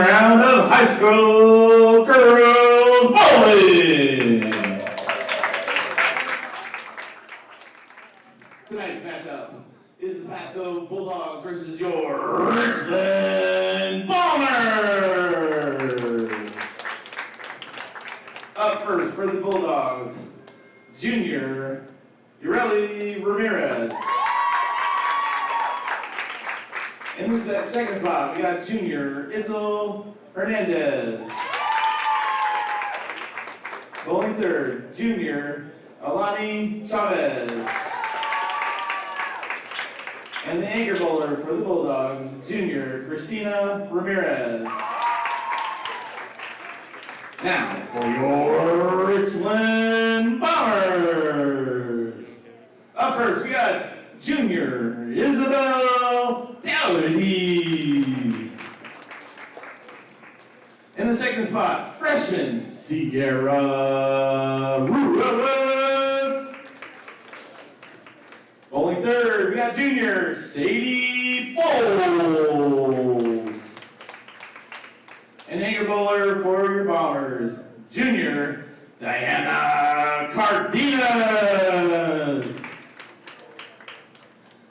Round of high school girls bowling. Tonight's matchup is the Pasco Bulldogs versus your Richland Bombers. Up first for the Bulldogs, Junior Ureli Ramirez. In the second spot, we got Junior Itzel Hernandez. Bowling third, Junior Alani Chavez. And the anchor bowler for the Bulldogs, Junior Christina Ramirez. Now for your Richland Bombers. Up first, we got Junior Isabel Dowdy. In the second spot, freshman Sierra Ruiz. Bowling third, we got junior Sadie Bowles. And anchor bowler for your Bombers, junior Diana Cardenas.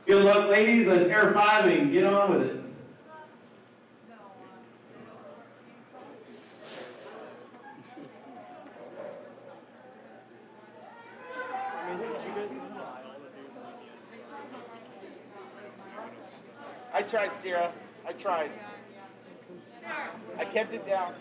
Good luck, ladies. Let's air five and get on with it. I tried, Sierra. I tried. I kept it down.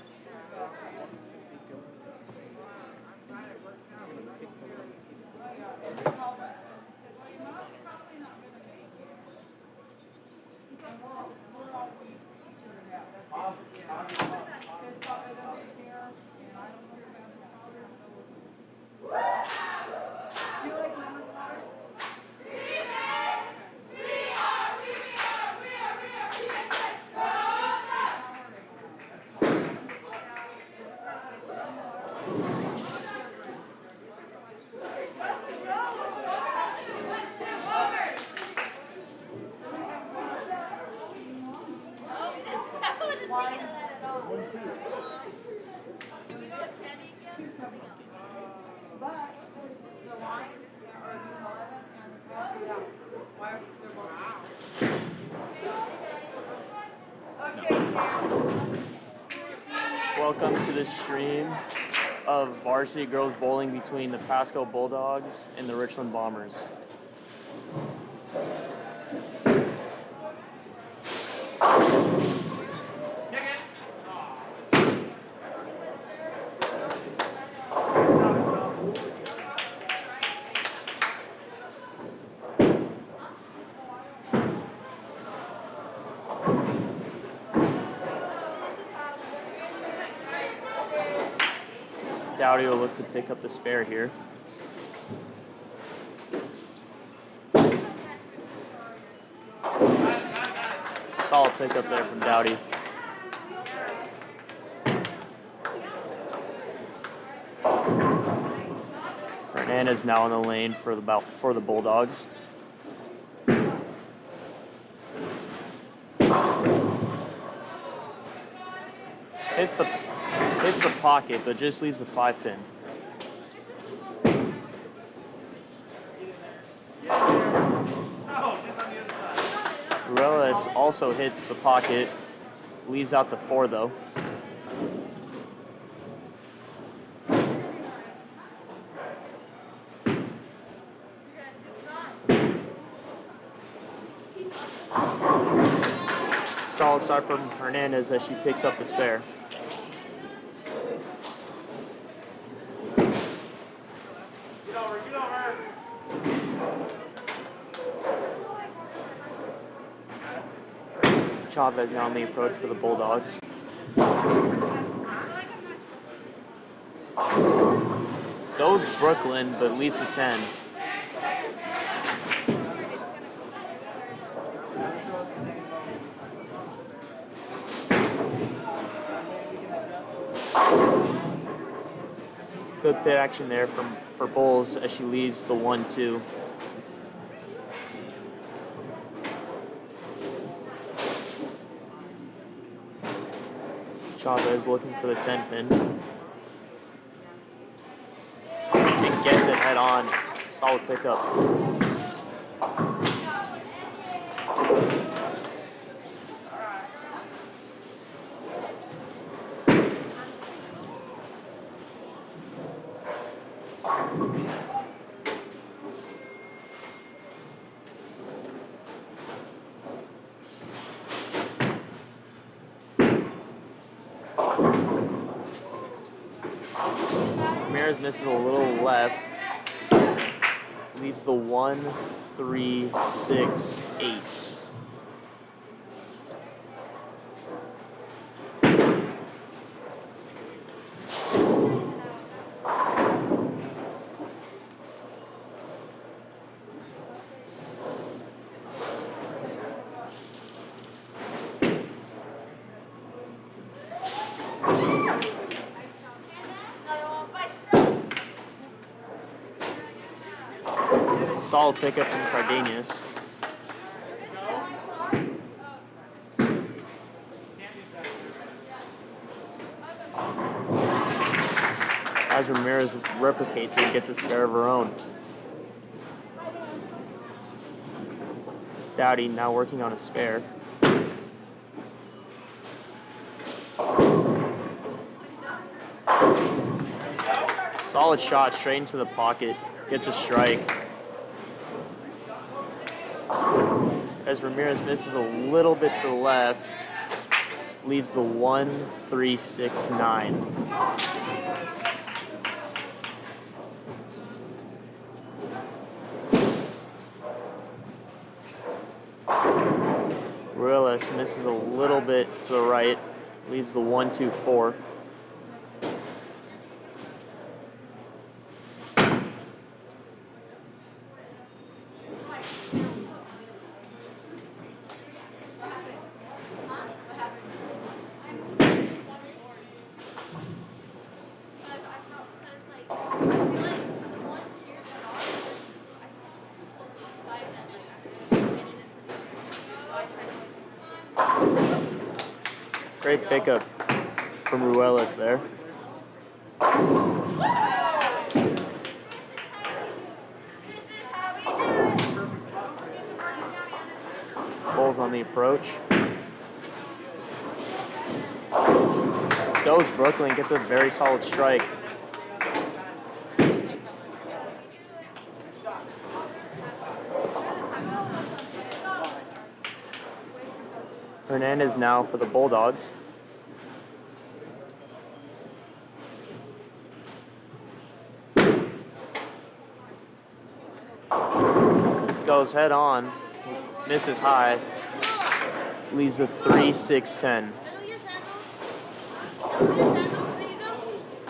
Welcome to the stream of varsity girls bowling between the Pasco Bulldogs and the Richland Bombers. Dowdy will look to pick up the spare here. Solid pickup there from Dowdy. Hernandez now in the lane for the Bulldogs. Hits the pocket, but just leaves the 5-pin. Ruelas also hits the pocket, leaves out the 4 though. Solid start from Hernandez as she picks up the spare. Chavez now on the approach for the Bulldogs. Goes Brooklyn, but leaves the 10. Good pit action there for Bulls as she leaves the 1-2. Chavez looking for the 10 pin. And gets it head on. Solid pickup. Ramirez misses a little left. Leaves the 1, 3, 6, 8. Solid pickup from Cardenas. As Ramirez replicates it and gets a spare of her own. Dowdy now working on a spare. Solid shot straight into the pocket. Gets a strike. As Ramirez misses a little bit to the left, leaves the 1, 3, 6, 9. Ruelas misses a little bit to the right, leaves the 1, 2, 4. Great pickup from Ruelas there. Bulls on the approach. Goes Brooklyn, gets a very solid strike. Hernandez now for the Bulldogs. Goes head on, misses high, leaves the 3, 6, 10.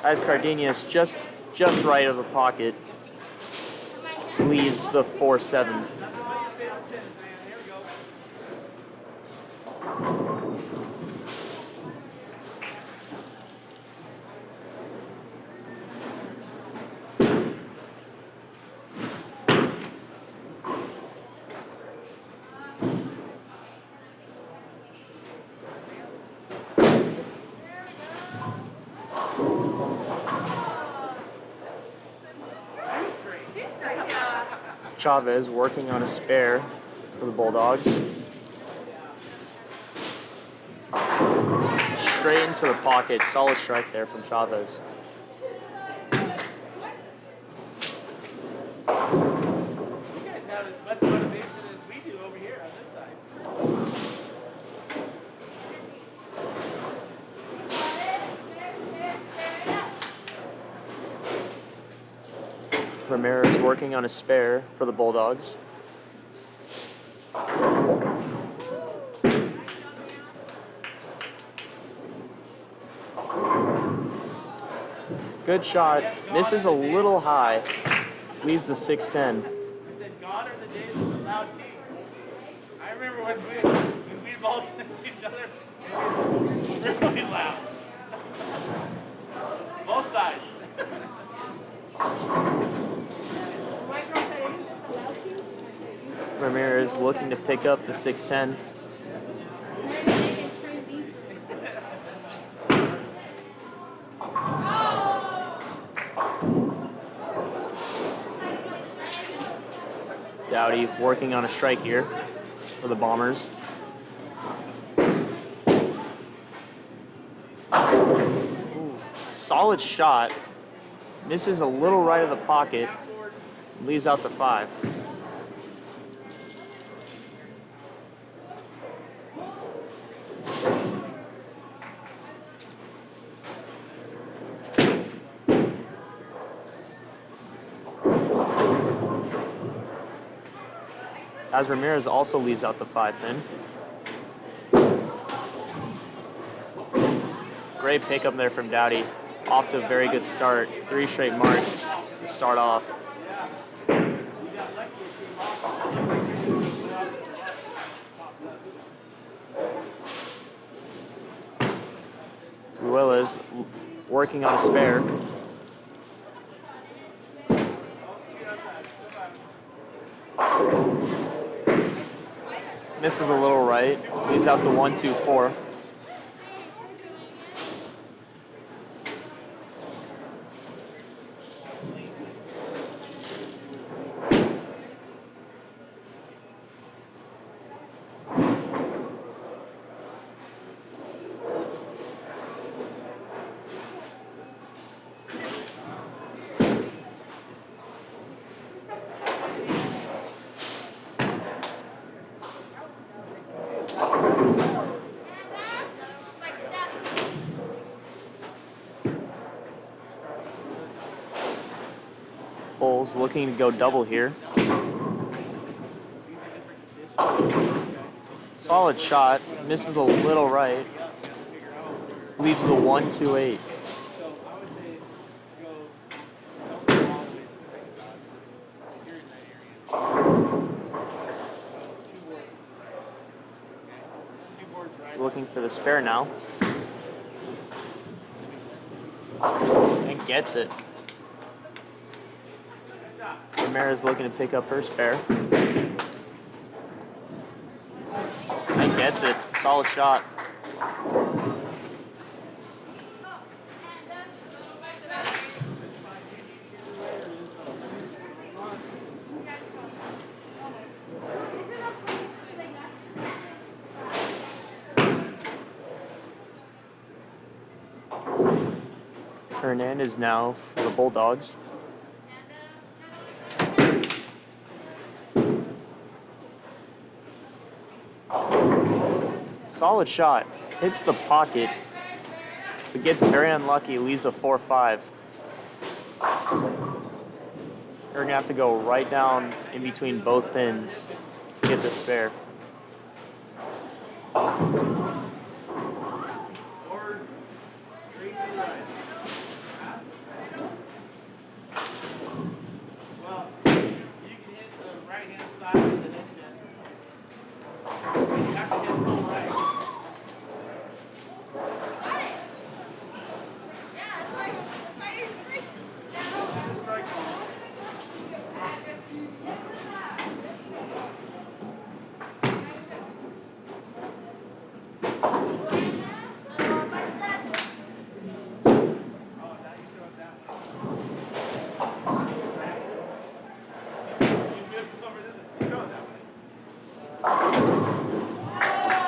As Cardenas just right of the pocket, leaves the 4, 7. Chavez working on a spare for the Bulldogs. Straight into the pocket. Solid strike there from Chavez. Ramirez working on a spare for the Bulldogs. Good shot. Misses a little high. Leaves the 6-10. Gone are the days of the loud teams. I remember when we balled into each other really loud. Both sides. Ramirez looking to pick up the 6-10. Dowdy working on a strike here for the Bombers. Ooh, solid shot. Misses a little right of the pocket. Leaves out the 5. As Ramirez also leaves out the 5 pin. Great pickup there from Dowdy. Off to a very good start. 3 straight marks to start off. Ruelas working on a spare. Misses a little right. Leaves out the 1-2-4. Bulls looking to go double here. Solid shot. Misses a little right. Leaves the 1-2-8. Looking for the spare now. And gets it. Ramirez looking to pick up her spare. And gets it. Solid shot. Hernandez now for the Bulldogs. Solid shot. Hits the pocket, but gets very unlucky. Leaves a 4-5. They're going to have to go right down in between both pins to get this spare.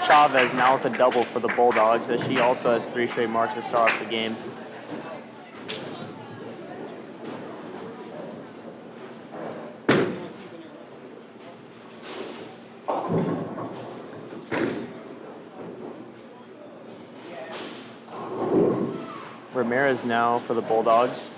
Chavez now with a double for the Bulldogs, as she also has 3 straight marks to start off the game. Ramirez now for the Bulldogs.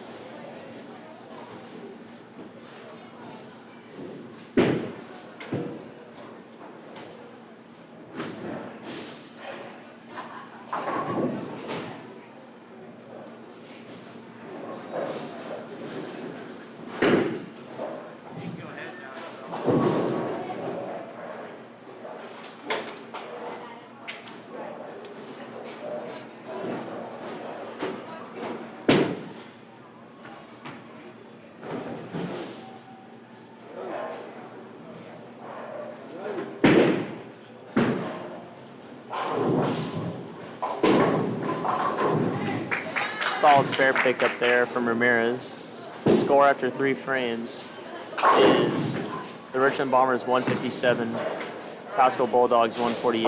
Solid spare pickup there from Ramirez. The score after 3 frames is The Richland Bombers 157, Pasco Bulldogs 148.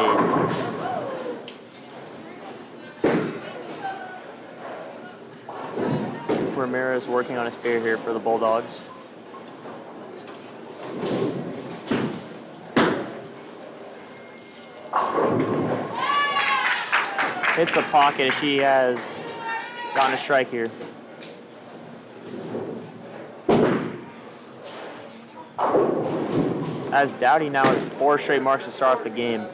Ramirez working on a spare here for the Bulldogs. Hits the pocket as she has gotten a strike here. As Dowdy now has 4 straight marks to start off the game.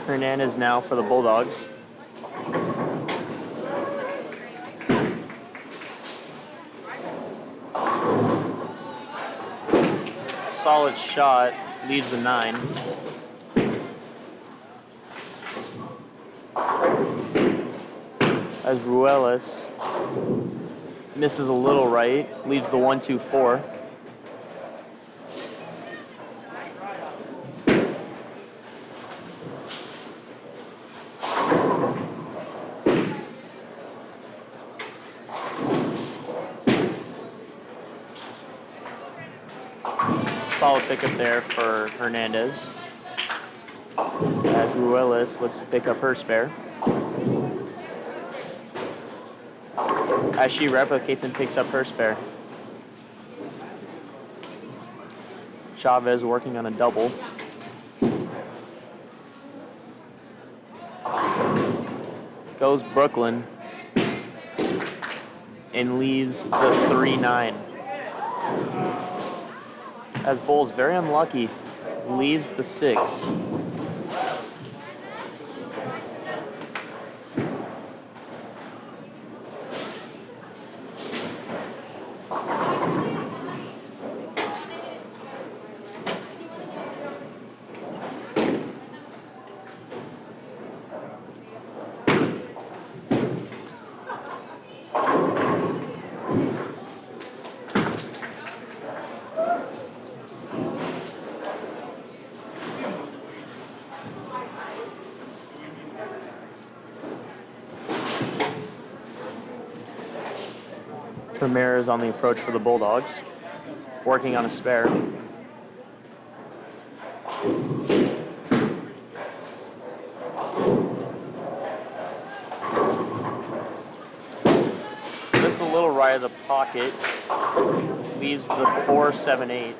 Hernandez now for the Bulldogs. Solid shot, leaves the 9. As Ruelas misses a little right, leaves the 1-2-4. Solid pickup there for Hernandez. As Ruelas looks to pick up her spare. As she replicates and picks up her spare. Chavez working on a double. Goes Brooklyn and leaves the 3-9. As Bull's very unlucky, leaves the 6. Ramirez on the approach for the Bulldogs, working on a spare. Just a little right of the pocket, leaves the 4-7-8.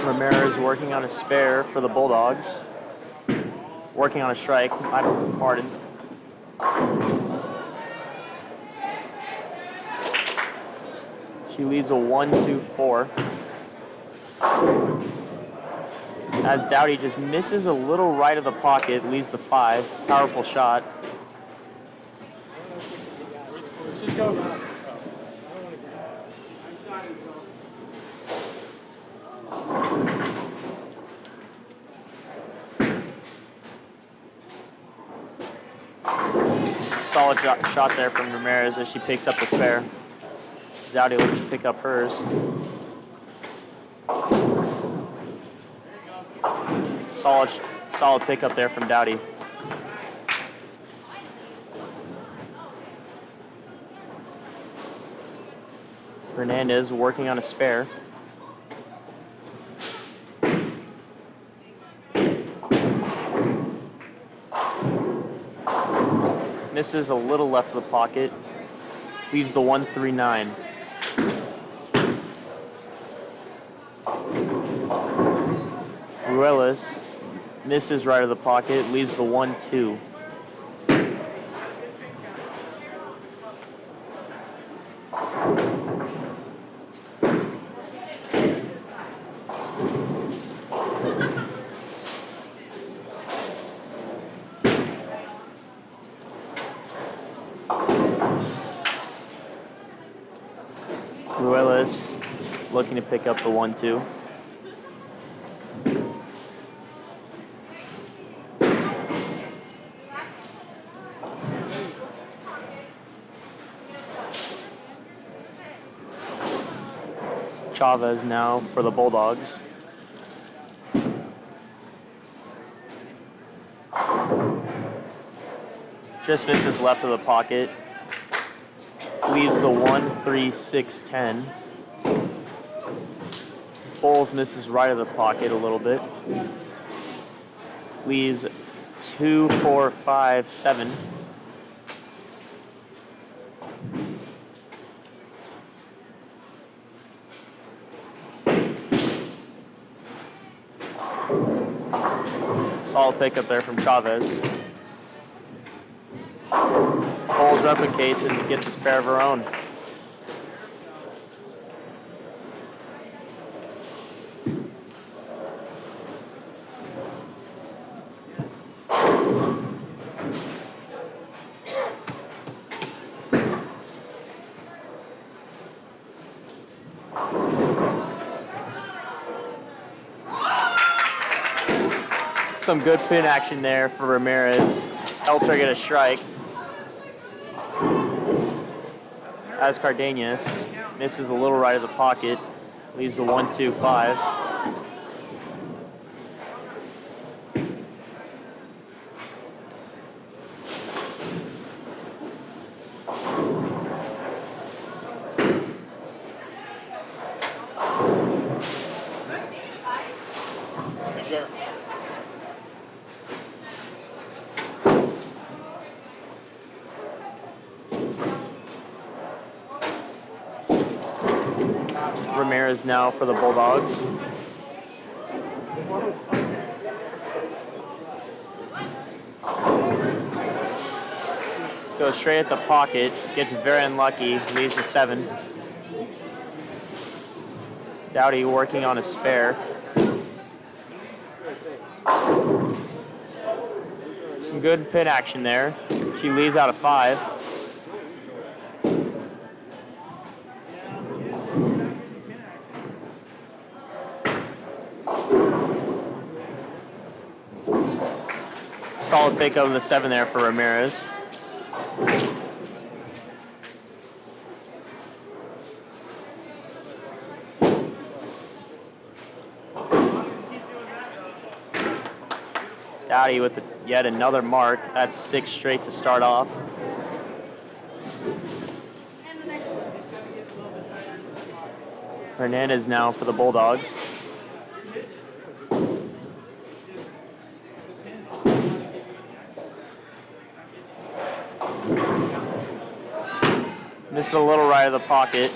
Ramirez working on a spare for the Bulldogs. Working on a strike, pardon. She leaves a 1-2-4. As Dowdy just misses a little right of the pocket, leaves the 5. Powerful shot. Solid shot there from Ramirez as she picks up the spare. Dowdy looks to pick up hers. Solid pickup there from Dowdy. Hernandez working on a spare. Misses a little left of the pocket. Leaves the 1-3-9. Ruelas misses right of the pocket. Leaves the 1-2. Ruelas looking to pick up the 1-2. Chavez now for the Bulldogs. Just misses left of the pocket. Leaves the 1-3-6-10. Bowles misses right of the pocket a little bit. Leaves 2-4-5-7. Solid pickup there from Chavez. Bowles replicates and gets a spare of her own. Some good pin action there for Ramirez. Helps her get a strike. As Cardenas misses a little right of the pocket, leaves the 1-2-5. Ramirez now for the Bulldogs. Goes straight at the pocket, gets very unlucky, leaves a 7. Dowdy working on a spare. Some good pin action there. She leaves out a 5. Solid pickup of the 7 there for Ramirez. Dowdy with yet another mark. That's 6 straight to start off. Hernandez now for the Bulldogs. Misses a little right of the pocket.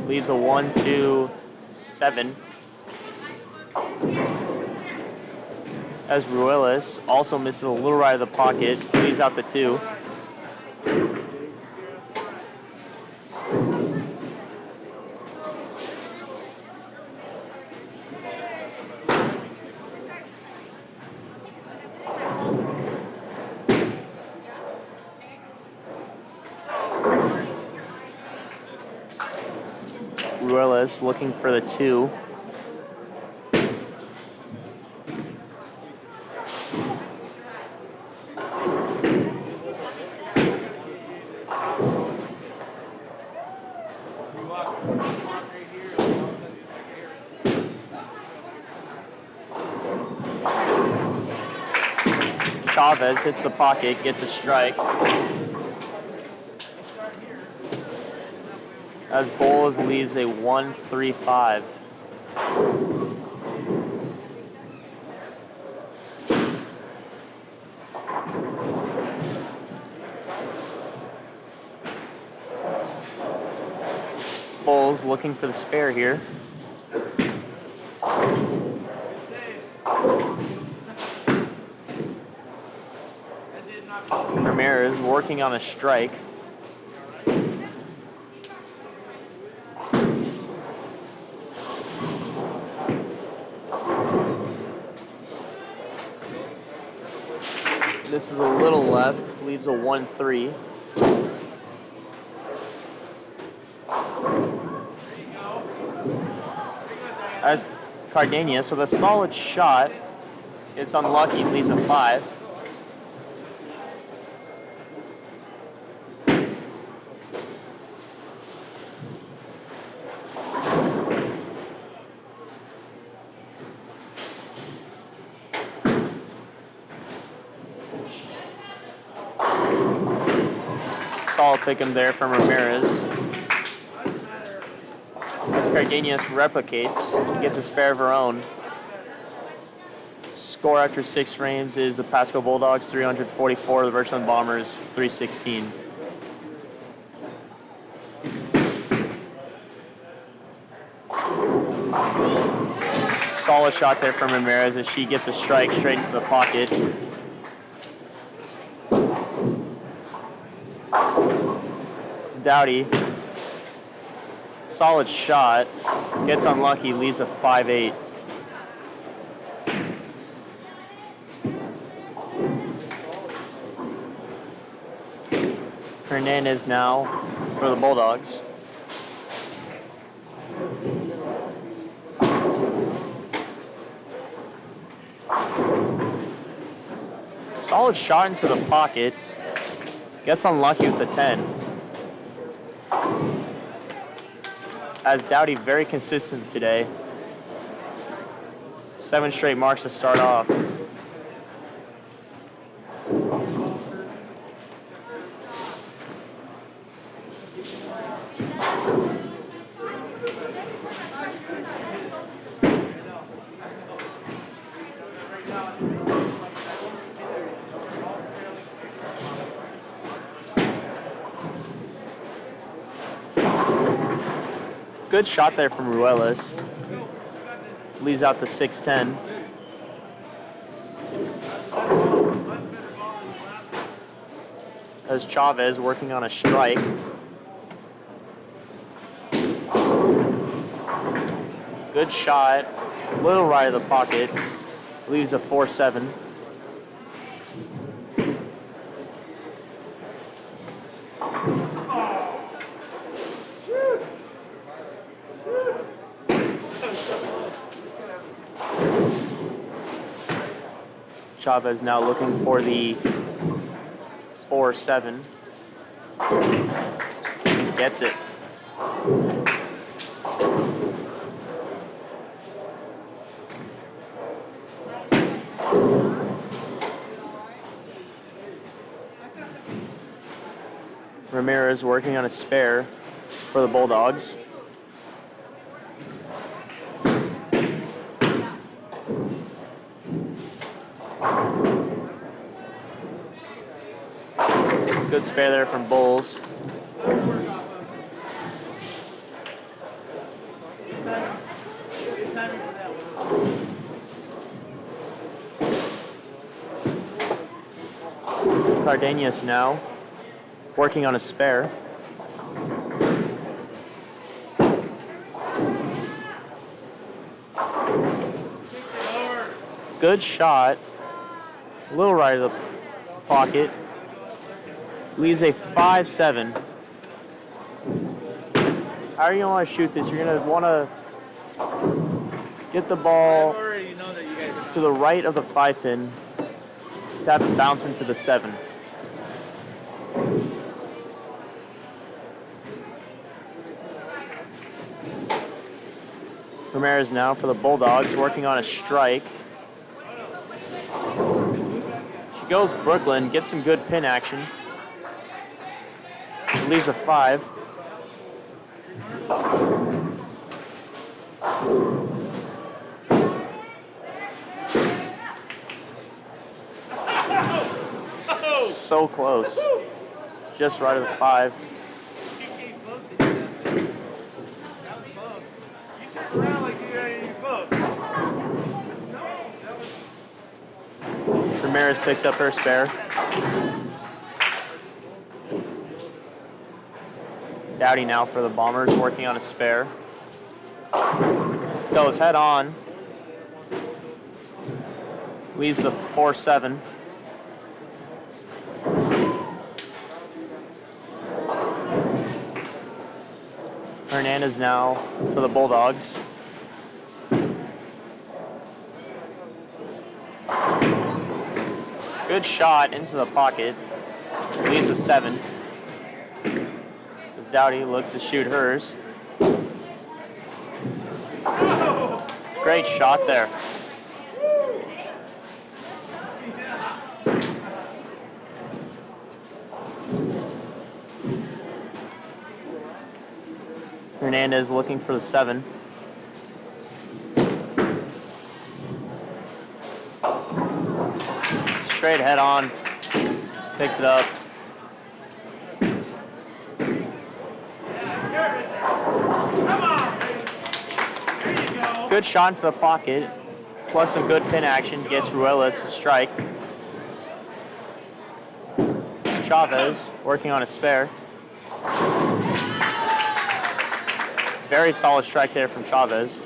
Leaves a 1-2-7. As Ruelas also misses a little right of the pocket. Leaves out the 2. Ruelas looking for the 2. Chavez hits the pocket, gets a strike. As Bowles leaves a 1-3-5. Bowles looking for the spare here. Ramirez working on a strike. This is a little left, leaves a 1-3. as Cardenas with a solid shot. It's unlucky, leaves a 5. Solid pick him there from Ramirez. As Cardenas replicates, he gets a spare of her own. Score after 6 frames is the Pasco Bulldogs 344, the Richland Bombers 316. Solid shot there from Ramirez as she gets a strike straight into the pocket. Dowdy. Solid shot. Gets unlucky, leaves a 5-8. Hernandez now for the Bulldogs. Solid shot into the pocket. Gets unlucky with the 10. As Dowdy very consistent today. 7 straight marks to start off. Good shot there from Ruelas. Leaves out the 6-10. As Chavez working on a strike. Good shot. Little right of the pocket. Leaves a 4-7. Chavez now looking for the 4-7. Gets it. Ramirez working on a spare for the Bulldogs. Good spare there from Bulls. Cardenas now working on a spare. Good shot. A little right of the pocket. Leaves a 5-7. How are you going to want to shoot this? You're going to want to get the ball to the right of the 5 pin to have it bounce into the 7. Ramirez now for the Bulldogs working on a strike. She goes Brooklyn, gets some good pin action. Leaves a 5. So close. Just right of the 5. Ramirez picks up her spare. Dowdy now for the Bombers, working on a spare. Goes head on. Leaves the 4-7. Hernandez now for the Bulldogs. Good shot into the pocket. Leaves a 7. As Dowdy looks to shoot hers. Great shot there. Hernandez looking for the 7. Straight head on. Picks it up. Good shot into the pocket, plus some good pin action. Gets Ruelas a strike. Chavez working on a spare. Very solid strike there from Chavez.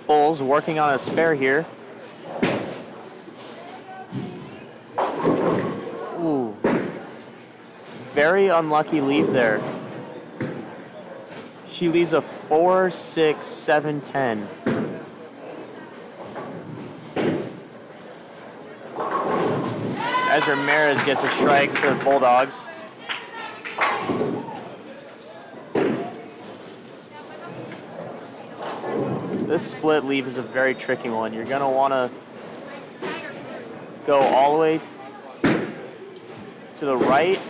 Bulls working on a spare here. Ooh. Very unlucky lead there. She leaves a 4, 6, 7, 10. As Ramirez gets a strike for the Bulldogs. This split leave is a very tricky one. You're going to want to go all the way to the right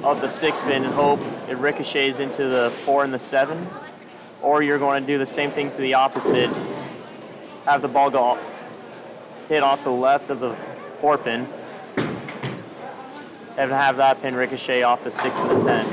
of the 6 pin and hope it ricochets into the 4 and the 7. Or you're going to do the same thing to the opposite. Have the ball go hit off the left of the 4 pin. And have that pin ricochet off the 6 and the 10.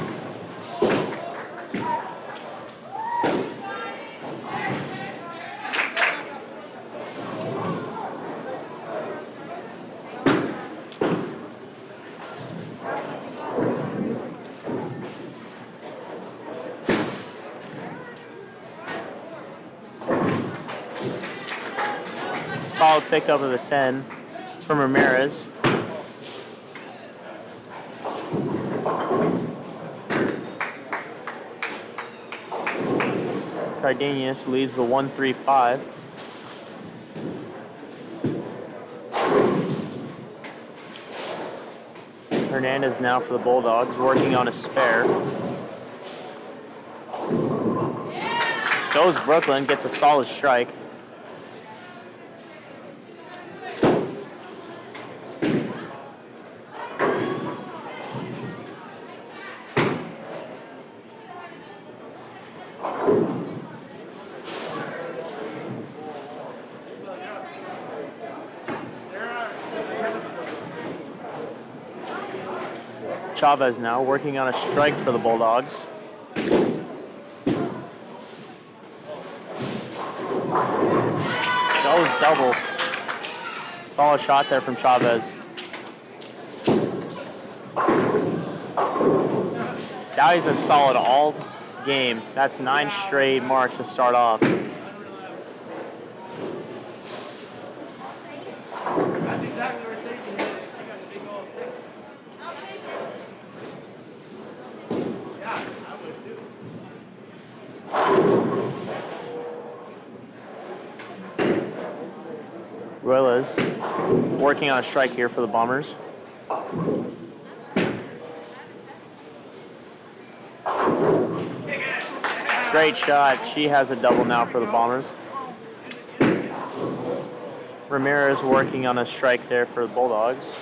Solid pickup of the 10 from Ramirez. Cardenas leads the 1-3-5. Hernandez now for the Bulldogs, working on a spare. Goes Brooklyn, gets a solid strike. Chavez now working on a strike for the Bulldogs. Goes double. Solid shot there from Chavez. Dowdy's been solid all game. That's 9 straight marks to start off. Ruelas working on a strike here for the Bombers. Great shot. She has a double now for the Bombers. Ramirez working on a strike there for the Bulldogs.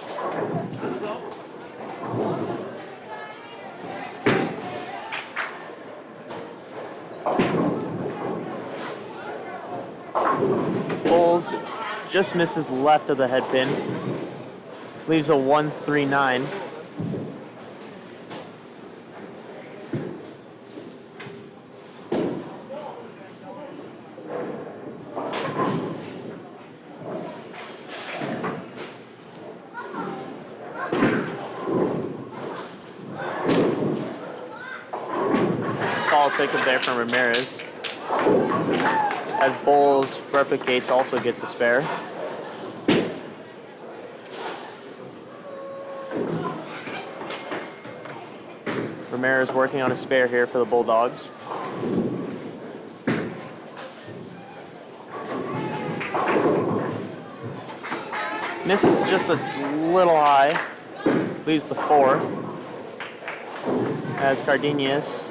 Bulls just misses left of the head pin. Leaves a 1-3-9. Solid pickup there from Ramirez. As Bulls replicates, also gets a spare. Ramirez working on a spare here for the Bulldogs. Misses just a little high. Leaves the 4. As Cardenas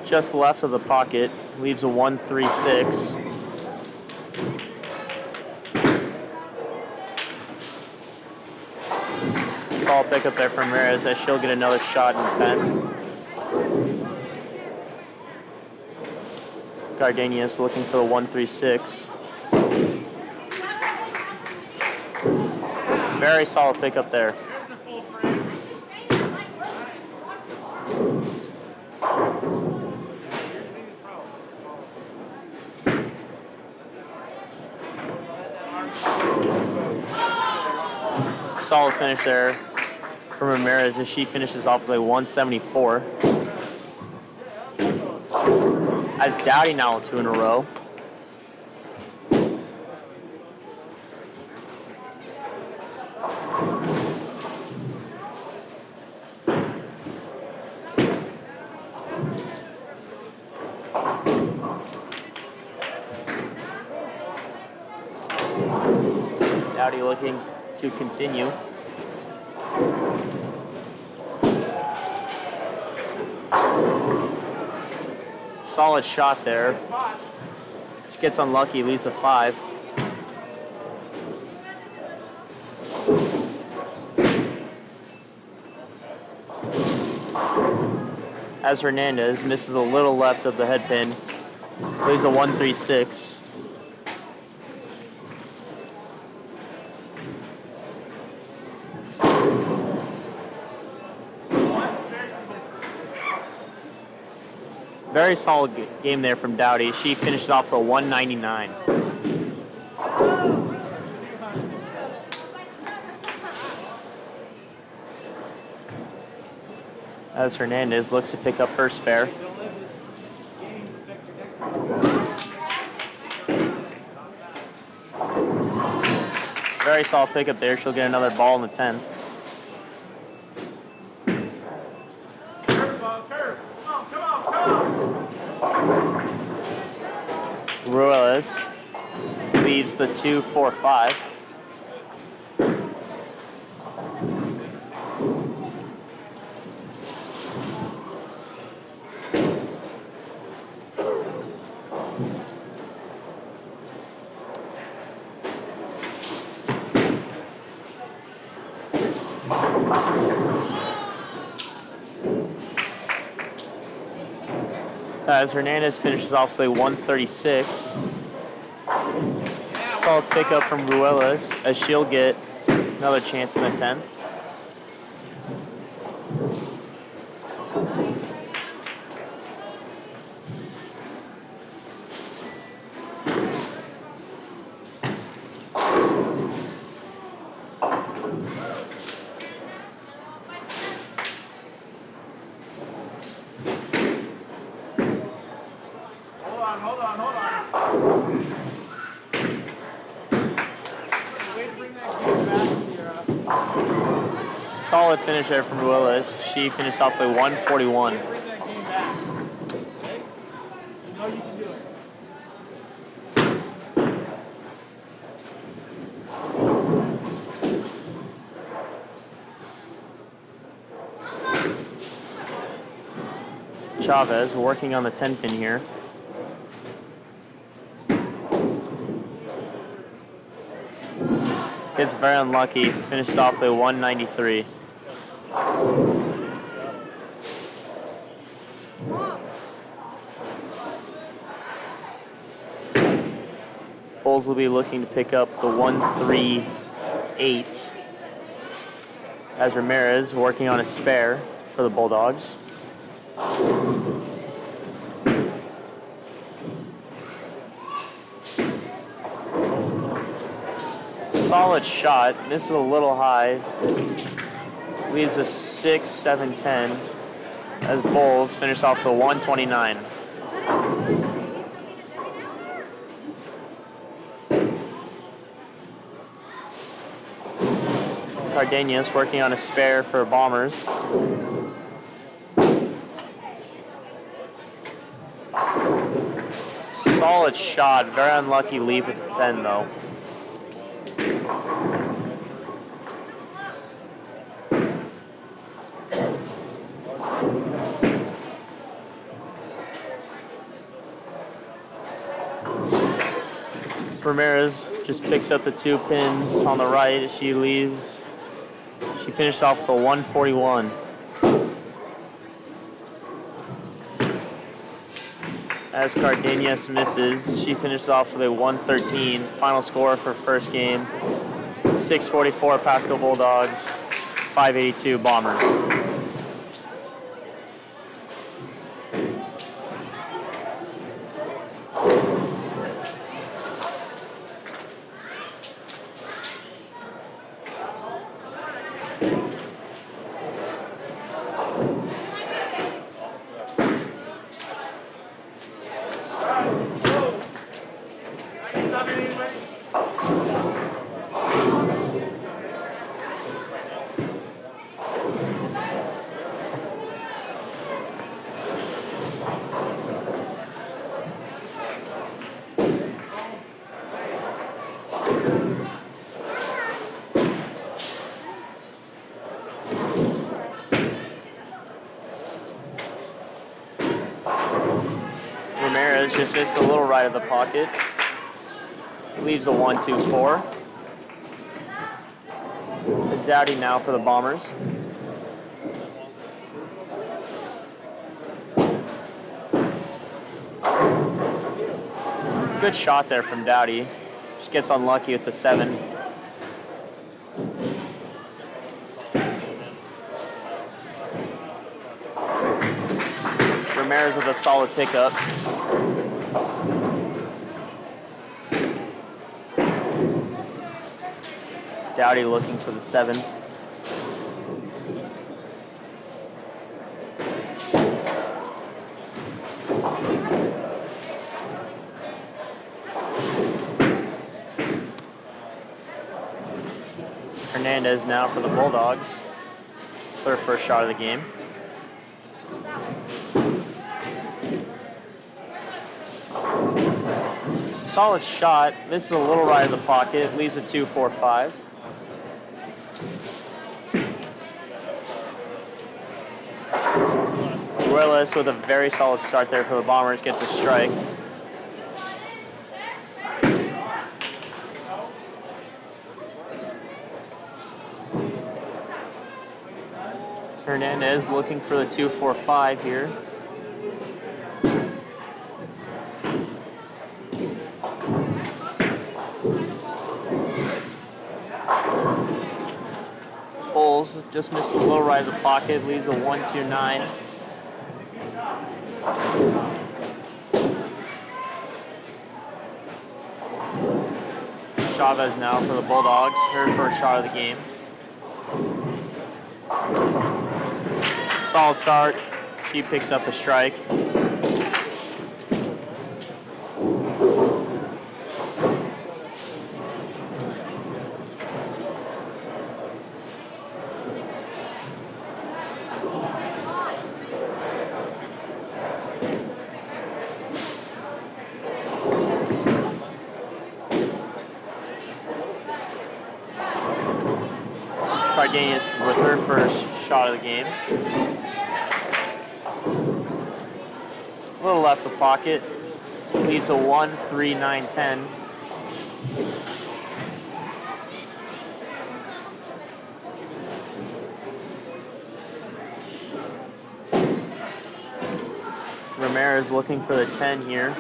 just left of the pocket. Leaves a 1-3-6. Solid pickup there from Ramirez as she'll get another shot in the 10th. Cardenas looking for the 1-3-6. Very solid pickup there. Solid finish there from Ramirez as she finishes off with a 174. As Dowdy now 2 in a row. Dowdy looking to continue. Solid shot there. Just gets unlucky, leaves a 5. As Hernandez misses a little left of the head pin, leaves a 1-3-6. Very solid game there from Dowdy. She finishes off for a 199. As Hernandez looks to pick up her spare. Very solid pickup there. She'll get another ball in the 10th. Ruelas leaves the 2-4-5. As Hernandez finishes off with a 136. Solid pickup from Ruelas as she'll get another chance in the 10th. Hold on. Wait to bring that game back here. Solid finish there from Ruelas. She finished off with 141. Bring that game back. Okay? You know you can do it. Chavez working on the 10 pin here. Gets very unlucky, finishes off with 193. Bulls will be looking to pick up the 138 as Ramirez working on a spare for the Bulldogs. Solid shot. This is a little high. Leaves a 6-7-10 as Bulls finish off the 129. Cardenas working on a spare for Bombers. Solid shot. Very unlucky leave with the 10, though. Ramirez just picks up the 2 pins on the right as she leaves. She finished off with a 141. As Cardenas misses, she finishes off with a 113. Final score for first game, 644 Pasco Bulldogs, 582 Bombers. Ramirez just missed a little right of the pocket. Leaves a 1-2-4. It's Dowdy now for the Bombers. Good shot there from Dowdy. Just gets unlucky with the 7. Ramirez with a solid pickup. Dowdy looking for the 7. Hernandez now for the Bulldogs. Their first shot of the game. Solid shot. Misses a little right of the pocket. Leaves a 2-4-5. Ruelas with a very solid start there for the Bombers. Gets a strike. Hernandez looking for the 2-4-5 here. Bulls just missed a little right of the pocket, leaves a 1-2-9. Chavez now for the Bulldogs, her first shot of the game. Solid start. She picks up a strike. Cardenas with her first shot of the game. A little left of pocket. Leaves a 1-3-9-10. Ramirez looking for the 10 here.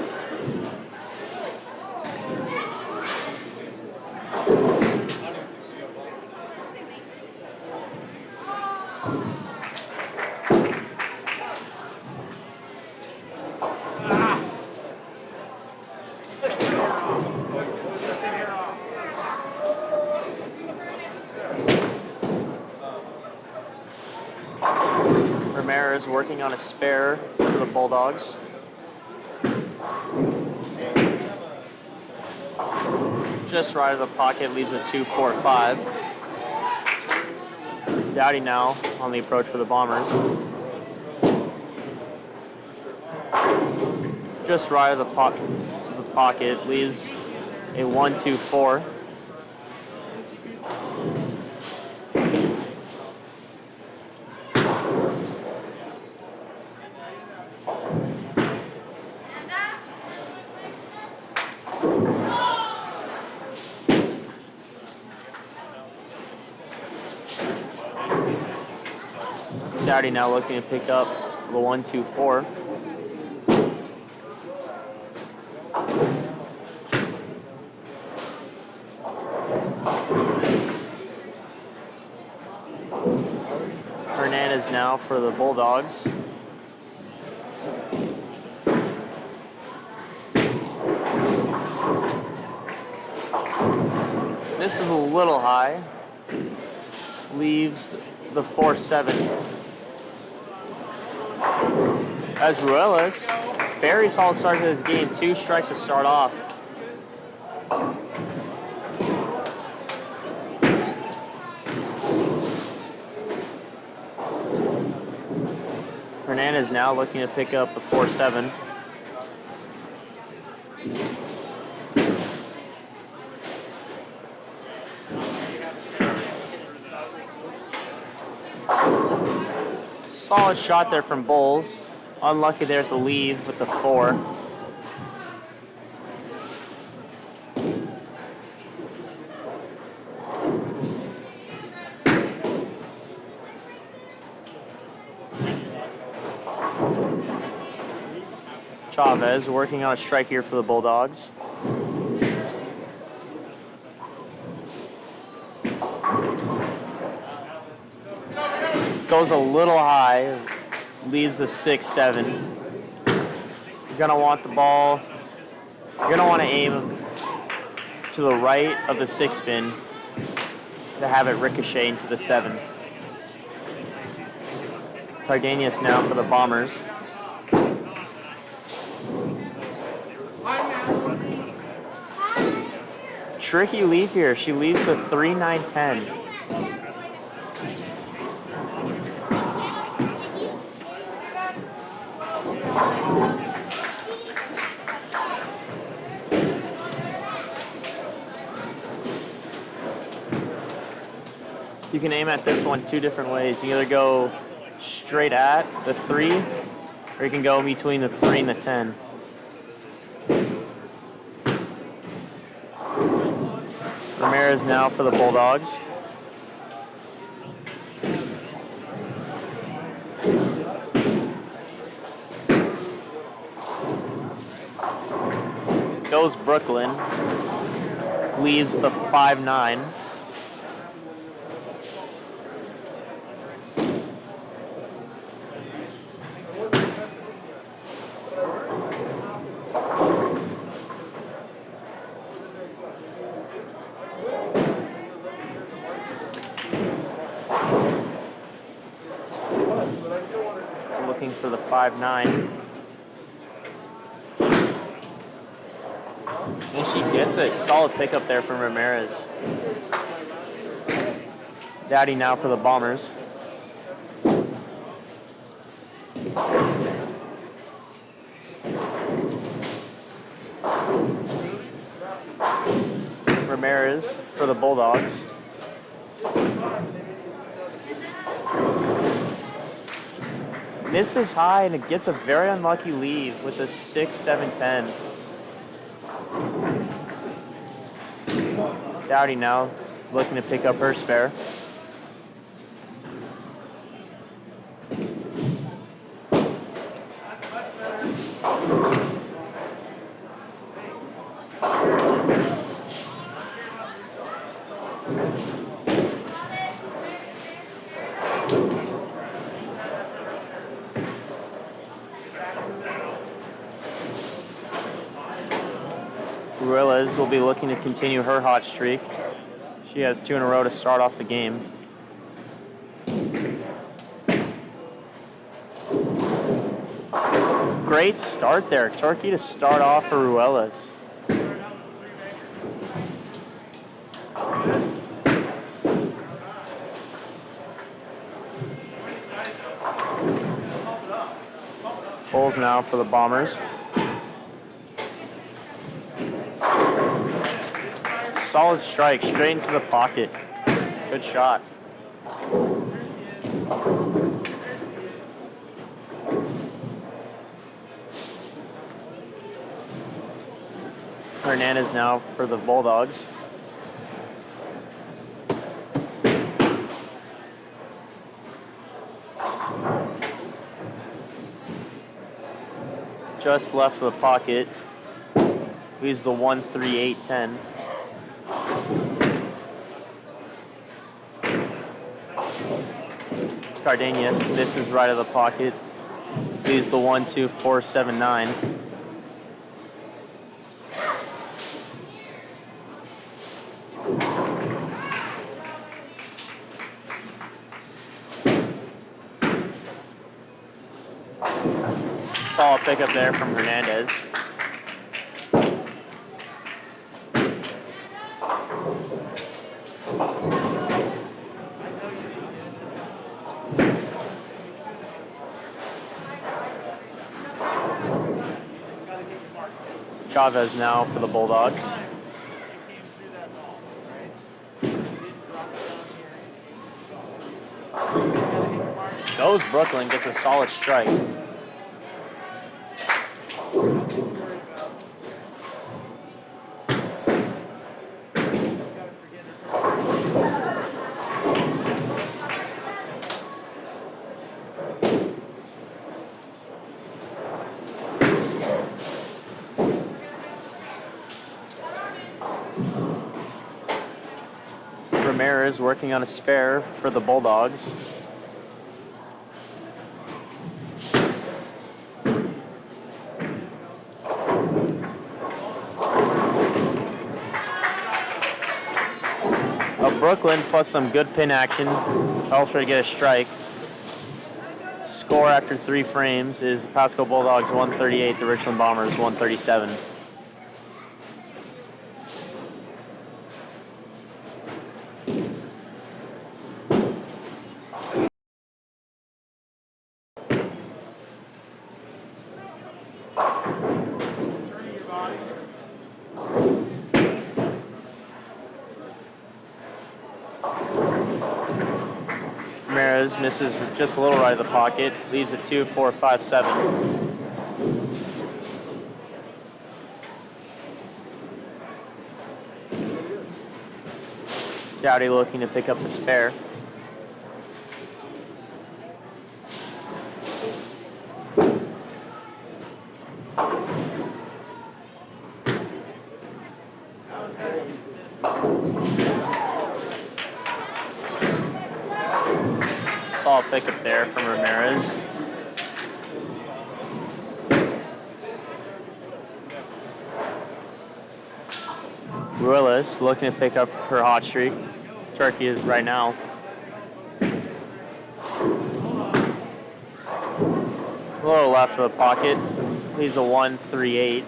Ramirez working on a spare for the Bulldogs. Just right of the pocket, leaves a 2-4-5. It's Dowdy now on the approach for the Bombers. Just right of pocket, leaves a 1-2-4. Dowdy now looking to pick up the 1-2-4. Hernandez now for the Bulldogs. This is a little high. Leaves the 4-7. As Ruelas, very solid start to this game. 2 strikes to start off. Hernandez now looking to pick up the 4-7. Solid shot there from Bulls. Unlucky there at the leave with the 4. Chavez working on a strike here for the Bulldogs. Goes a little high, leaves a 6-7. You're gonna want the ball, you're gonna want to aim to the right of the 6-pin to have it ricochet into the 7. Cardenas now for the Bombers. Tricky leave here. She leaves a 3-9-10. You can aim at this one 2 different ways. You can either go straight at the 3, or you can go between the 3 and the 10. Ramirez now for the Bulldogs. Goes Brooklyn. Leaves the 5-9. Looking for the 5-9. And she gets it. Solid pickup there from Ramirez. Dowdy now for the Bombers. Ramirez for the Bulldogs. Misses high and it gets a very unlucky leave with a 6-7-10. Dowdy now looking to pick up her spare. Ruelas will be looking to continue her hot streak. She has 2 in a row to start off the game. Great start there. Turkey to start off for Ruelas. Bulls now for the Bombers. solid strike straight into the pocket. Good shot. Hernandez now for the Bulldogs. Just left of the pocket. He's the 1-3-8-10. Cardenas misses right of the pocket. He's the 1-2-4-7-9. Solid pickup there from Hernandez. Chavez now for the Bulldogs. Goes Brooklyn, gets a solid strike. Ramirez working on a spare for the Bulldogs. Brooklyn plus some good pin action helps her to get a strike. Score after 3 frames is Pasco Bulldogs 138, the Richland Bombers 137. Ramirez misses just a little right of the pocket, leaves it 2-4-5-7. Dowdy looking to pick up the spare. Solid pickup there from Ramirez. Ruelas looking to pick up her hot streak. Turkey is right now. A little left of the pocket. He's a 1-3-8.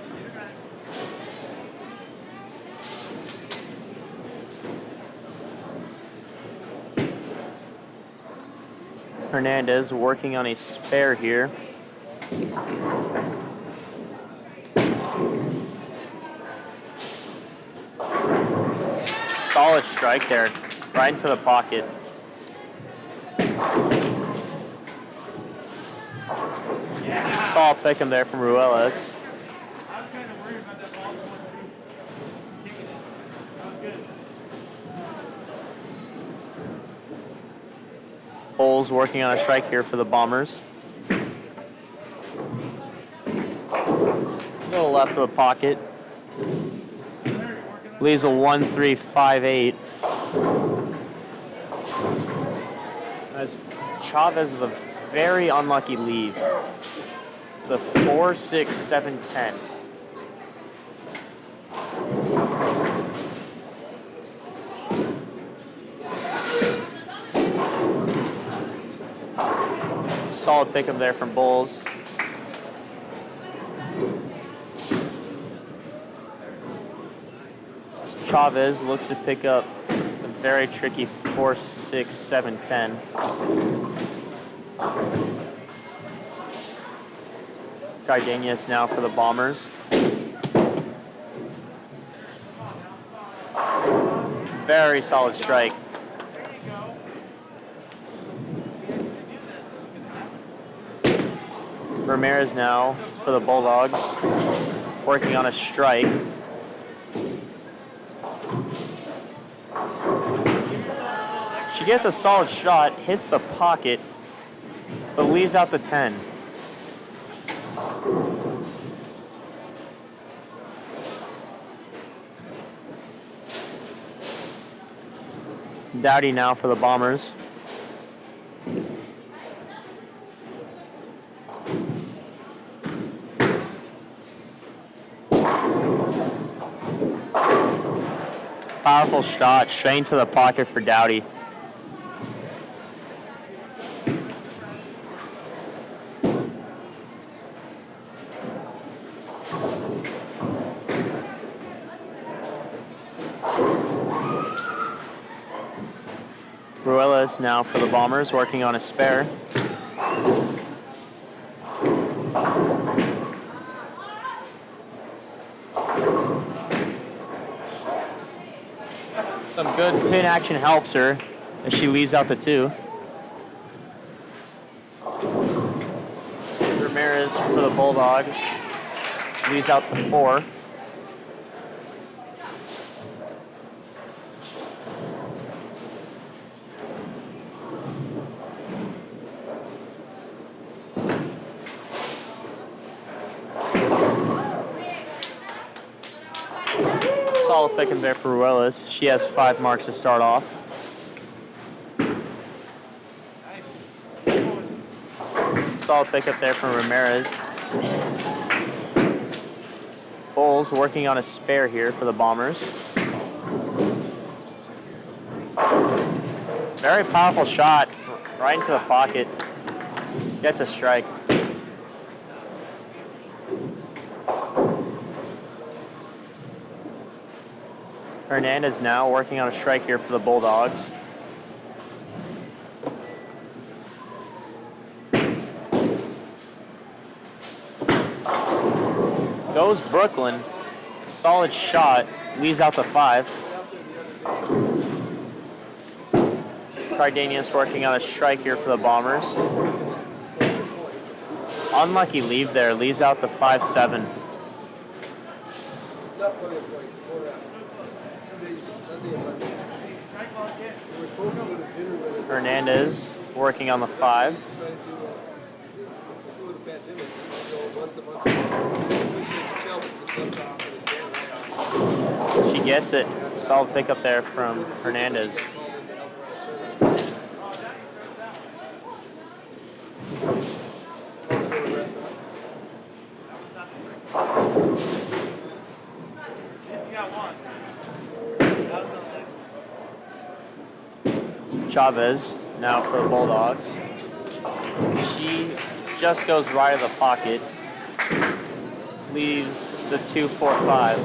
Hernandez working on a spare here. Solid strike there, right into the pocket. Solid pick him there from Ruelas. I was kind of worried about that ball going through. Kicking it. That was good. Bowles working on a strike here for the Bombers. A little left of the pocket. Leaves a 1-3-5-8. As Chavez with a very unlucky leave. The 4-6-7-10. Solid pick up there from Bulls. Chavez looks to pick up a very tricky 4-6-7-10. Cardenas now for the Bombers. Very solid strike. Ramirez now for the Bulldogs, working on a strike. She gets a solid shot, hits the pocket, but leaves out the 10. Dowdy now for the Bombers. Powerful shot, straight into the pocket for Dowdy. Ruelas now for the Bombers, working on a spare. Some good pin action helps her as she leaves out the 2. Ramirez for the Bulldogs leaves out the 4. Solid pick in there for Ruelas. She has 5 marks to start off. Solid pick up there from Ramirez. Bulls working on a spare here for the Bombers. Very powerful shot, right into the pocket. Gets a strike. Hernandez now working on a strike here for the Bulldogs. Goes Brooklyn. Solid shot. Leaves out the 5. Cardanius working on a strike here for the Bombers. Unlucky leave there. Leaves out the 5-7. Hernandez working on the 5. She gets it. Solid pick up there from Hernandez. Chavez now for the Bulldogs. She just goes right of the pocket. Leaves the 2-4-5.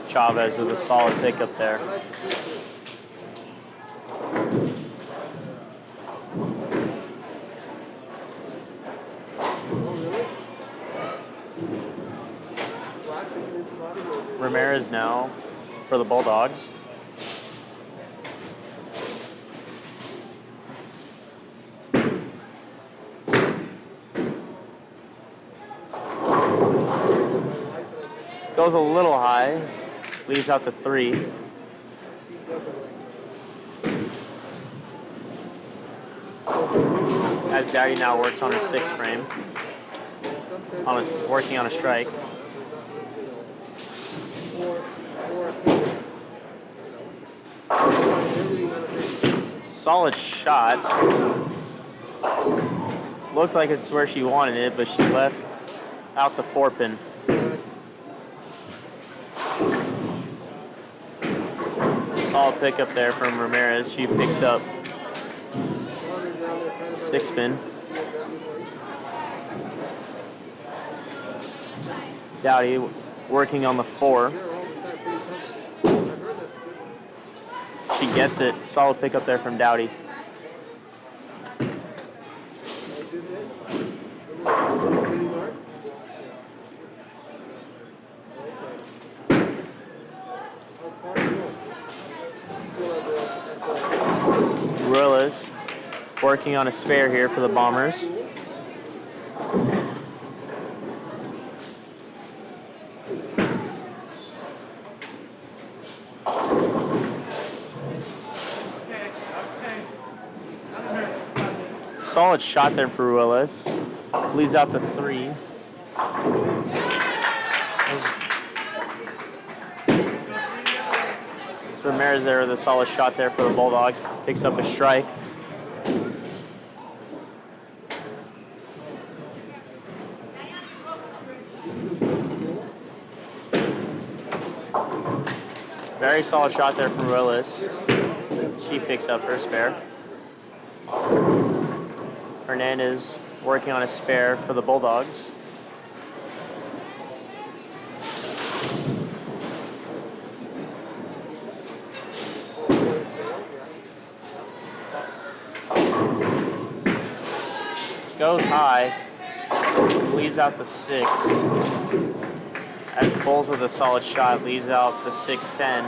Chavez with a solid pickup there. Ramirez now for the Bulldogs. Goes a little high, leaves out the 3. As Dowdy now works on her 6 frame, working on a strike. Solid shot. Looked like it's where she wanted it, but she left out the 4-pin. Solid pickup there from Ramirez. She picks up 6-pin. Dowdy working on the 4. She gets it. Solid pickup there from Dowdy. Ruelas working on a spare here for the Bombers. Solid shot there for Ruelas. Leaves out the 3. Ramirez there with a solid shot there for the Bulldogs. Picks up a strike. Very solid shot there from Ruelas. She picks up her spare. Hernandez working on a spare for the Bulldogs. Goes high, leaves out the 6. As Bulls with a solid shot, leaves out the 6-10.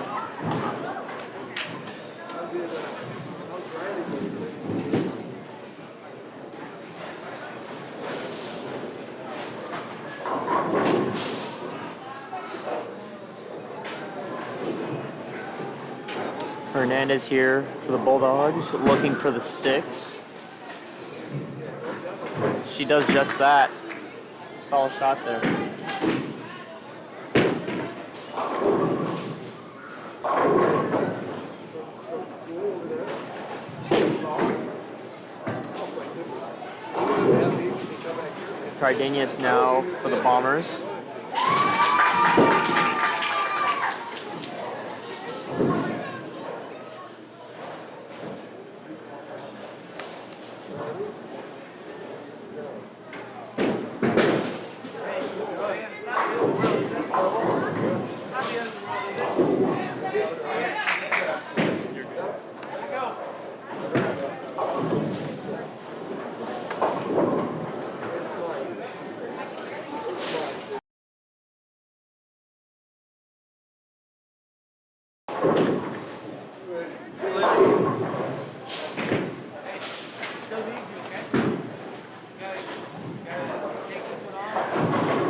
Hernandez here for the Bulldogs, looking for the 6. She does just that. Solid shot there. Cardenas now for the Bombers.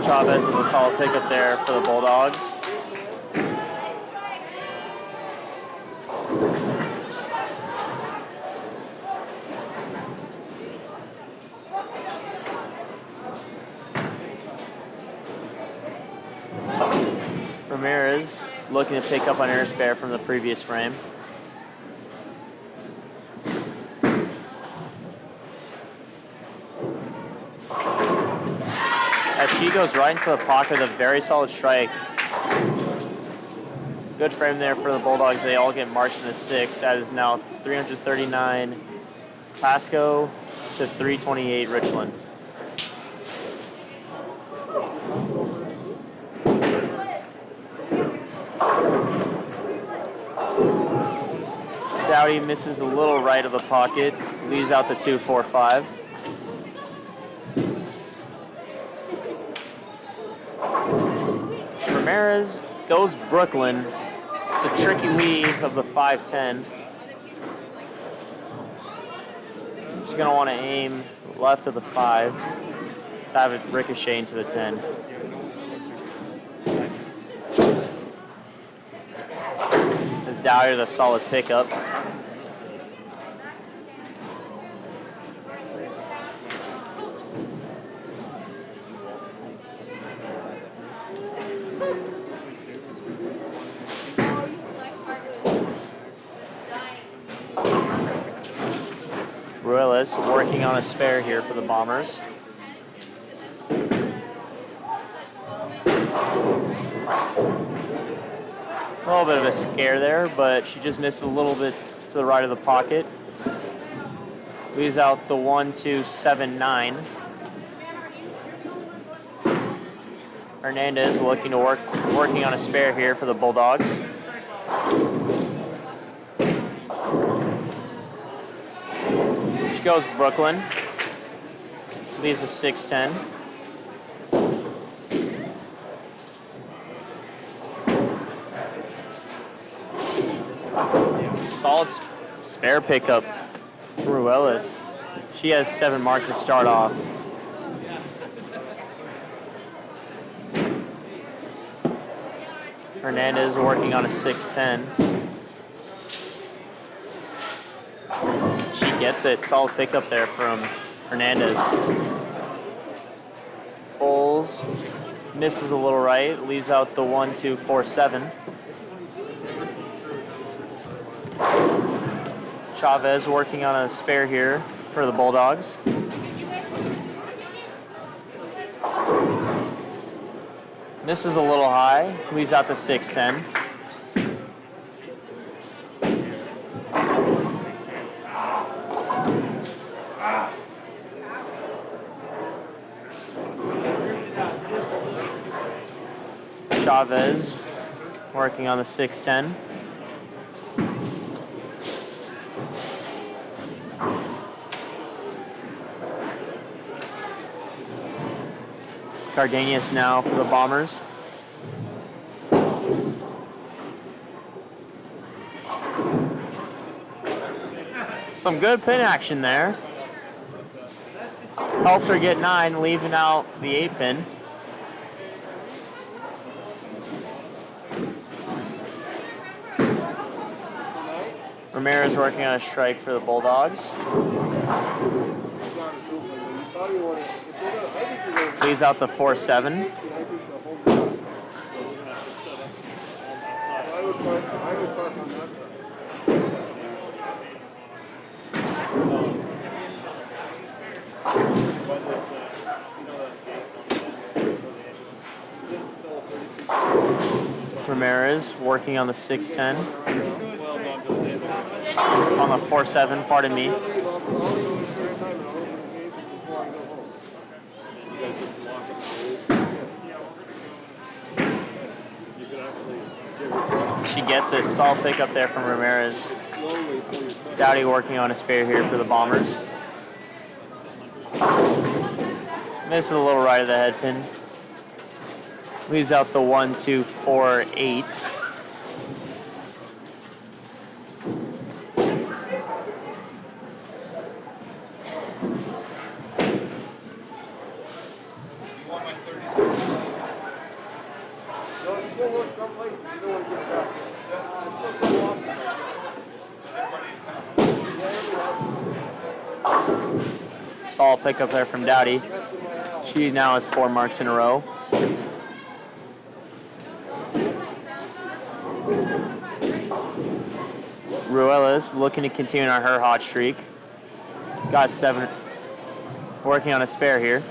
Chavez with a solid pickup there for the Bulldogs. Ramirez looking to pick up on air spare from the previous frame. As she goes right into the pocket with a very solid strike. Good frame there for the Bulldogs. They all get marched in the 6. That is now 339 Pasco to 328 Richland. Dowdy misses a little right of the pocket, leaves out the 2-4-5. Ramirez goes Brooklyn. It's a tricky leave of the 5-10. She's going to want to aim left of the 5 to have it ricochet into the 10. As Dowdy with a solid pickup. Ruelas working on a spare here for the Bombers. A little bit of a scare there, but she just missed a little bit to the right of the pocket. Leaves out the 1-2-7-9. Hernandez looking to working on a spare here for the Bulldogs. She goes Brooklyn. Leaves a 6-10. Solid spare pickup for Ruelas. She has 7 marks to start off. Hernandez working on a 6-10. She gets it. Solid pickup there from Hernandez. Bowles misses a little right. Leaves out the 1-2-4-7. Chavez working on a spare here for the Bulldogs. Misses a little high, leaves out the 6-10. Chavez working on the 6-10. Cardenas now for the Bombers. Some good pin action there. Helps her get 9, leaving out the 8 pin. Ramirez working on a strike for the Bulldogs. Leaves out the 4-7. Ramirez working on the 6-10. On the 4-7, pardon me. She gets it. Solid pickup there from Ramirez. Dowdy working on a spare here for the Bombers. Misses a little right of the head pin. Leaves out the 1-2-4-8. Solid pickup there from Dowdy. She now has 4 marks in a row. Ruelas looking to continue on her hot streak. Got 7. Working on a spare here.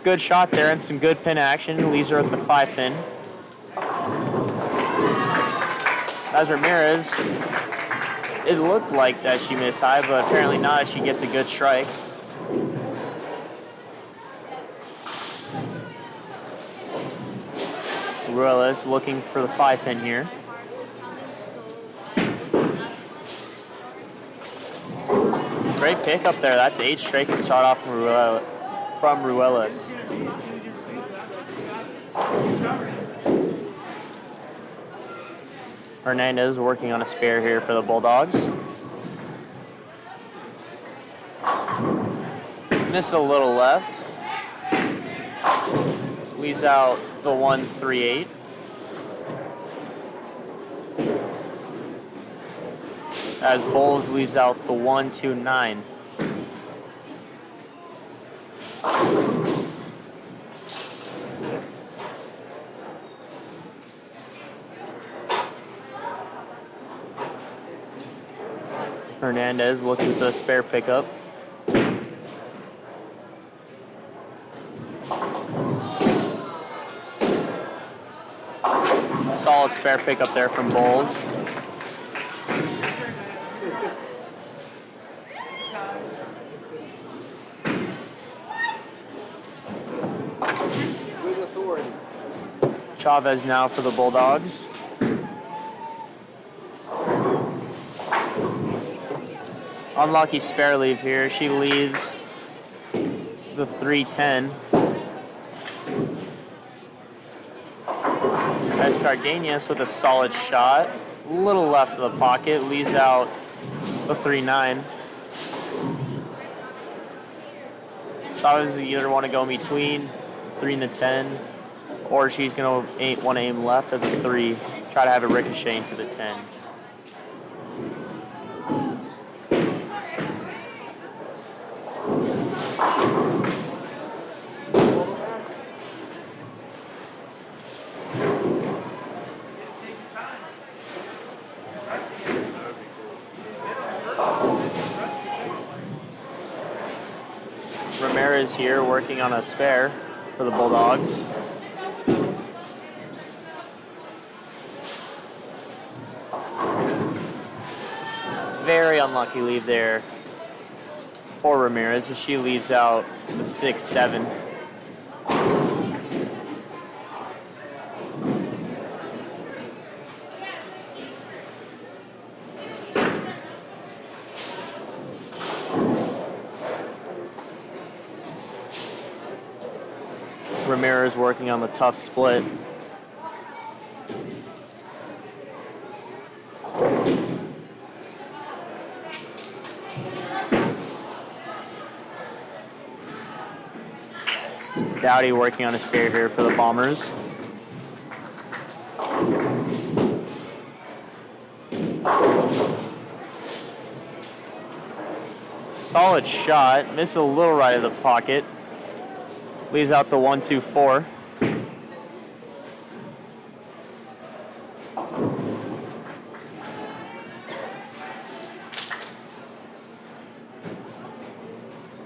Good shot there and some good pin action. Leaves her at the 5 pin. As Ramirez, it looked like that she missed high, but apparently not. She gets a good strike. Ruelas looking for the 5 pin here. Great pickup there. That's 8 straight to start off from Ruelas. Hernandez working on a spare here for the Bulldogs. Missed a little left. Leaves out the 1-3-8. As Bowles leaves out the 1-2-9. Hernandez looking for the spare pickup. Solid spare pickup there from Bulls. With authority. Chavez now for the Bulldogs. Unlucky spare leave here. She leaves the 310. As Cardenas with a solid shot. A little left of the pocket. Leaves out the 3-9. Chavez either want to go in between 3 and the 10, or she's going to want to aim left of the 3. Try to have it ricochet into the 10. Ramirez here working on a spare for the Bulldogs. Very unlucky leave there for Ramirez as she leaves out the 6-7. Ramirez working on the tough split. Dowdy working on a spare here for the Bombers. Solid shot, missed a little right of the pocket. Leaves out the 1-2-4.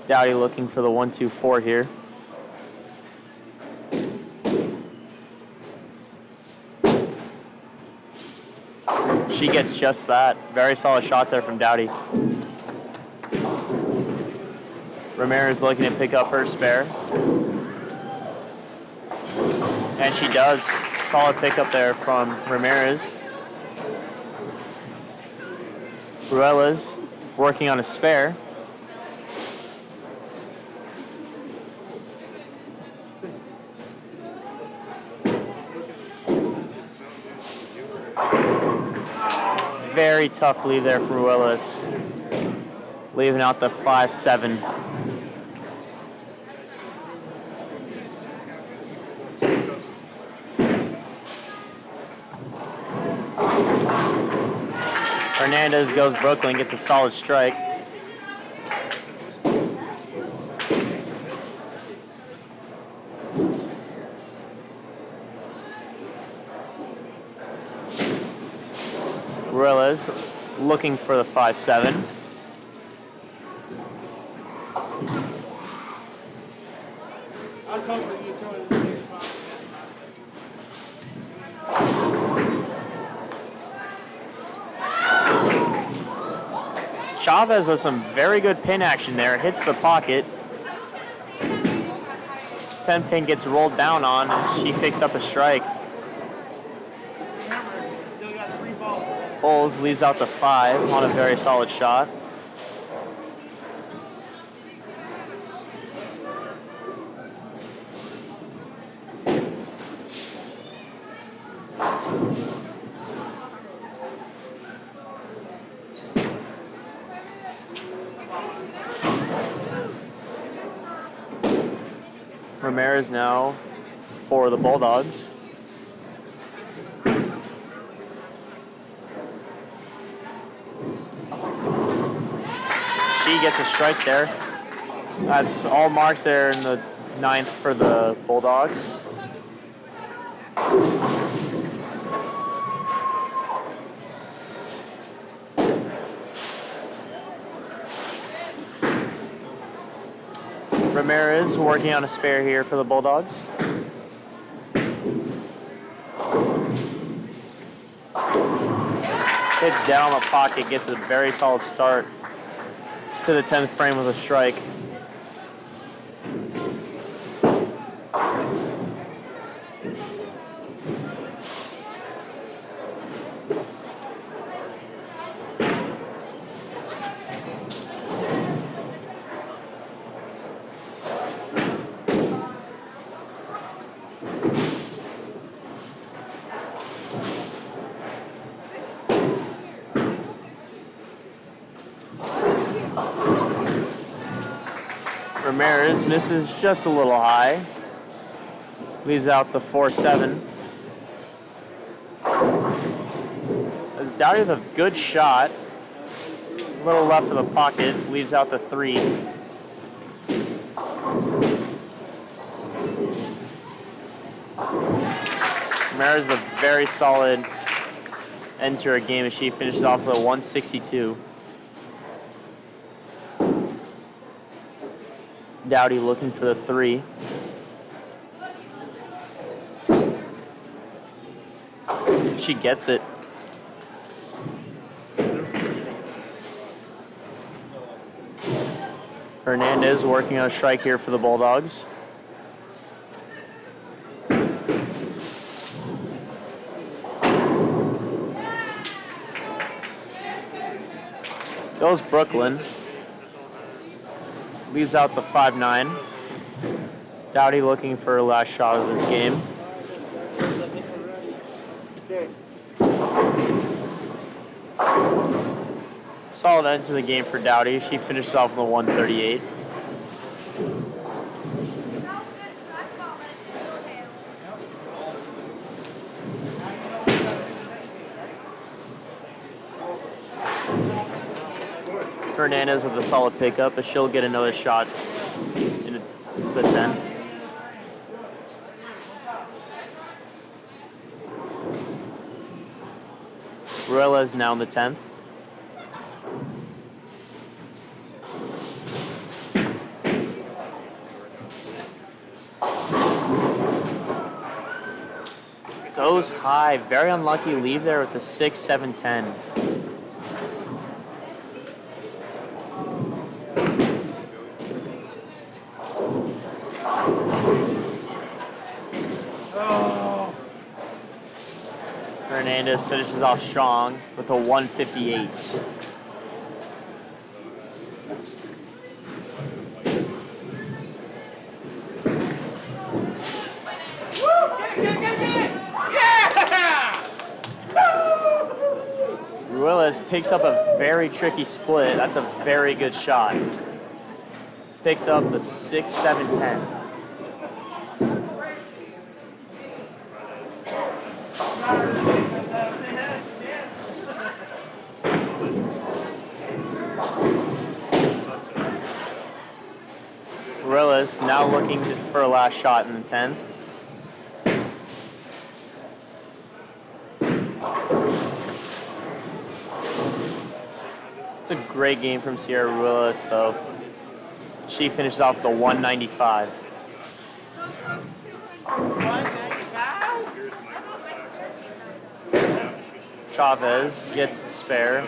Dowdy looking for the 1-2-4 here. She gets just that. Very solid shot there from Dowdy. Ramirez looking to pick up her spare. And she does. Solid pickup there from Ramirez. Ruelas working on a spare. Very tough lead there for Ruelas. Leaving out the 5-7. Hernandez goes Brooklyn, gets a solid strike. Ruelas looking for the 5-7. Chavez with some very good pin action there. Hits the pocket. 10 pin gets rolled down on and she picks up a strike. Bulls leaves out the 5 on a very solid shot. Ramirez now for the Bulldogs. She gets a strike there. That's all marks there in the 9th for the Bulldogs. Ramirez working on a spare here for the Bulldogs. Hits down the pocket, gets a very solid start to the 10th frame with a strike. Ramirez misses just a little high. Leaves out the 4-7. As Dowdy with a good shot. A little left of the pocket. Leaves out the 3. Ramirez with a very solid end to her game as she finishes off with a 162. Dowdy looking for the 3. She gets it. Hernandez working on a strike here for the Bulldogs. Goes Brooklyn. Leaves out the 5-9. Dowdy looking for her last shot of this game. Solid end to the game for Dowdy. She finishes off with a 138. Hernandez with a solid pickup, but she'll get another shot in the 10. Ruelas now in the 10th. Goes high, very unlucky leave there with the 6-7-10. Hernandez finishes off strong with a 158. Ruelas picks up a very tricky split. That's a very good shot. Picked up the 6-7-10. Ruelas now looking for a last shot in the 10th. It's a great game from Sierra Ruelas, though. She finishes off with a 195. Chavez gets the spare.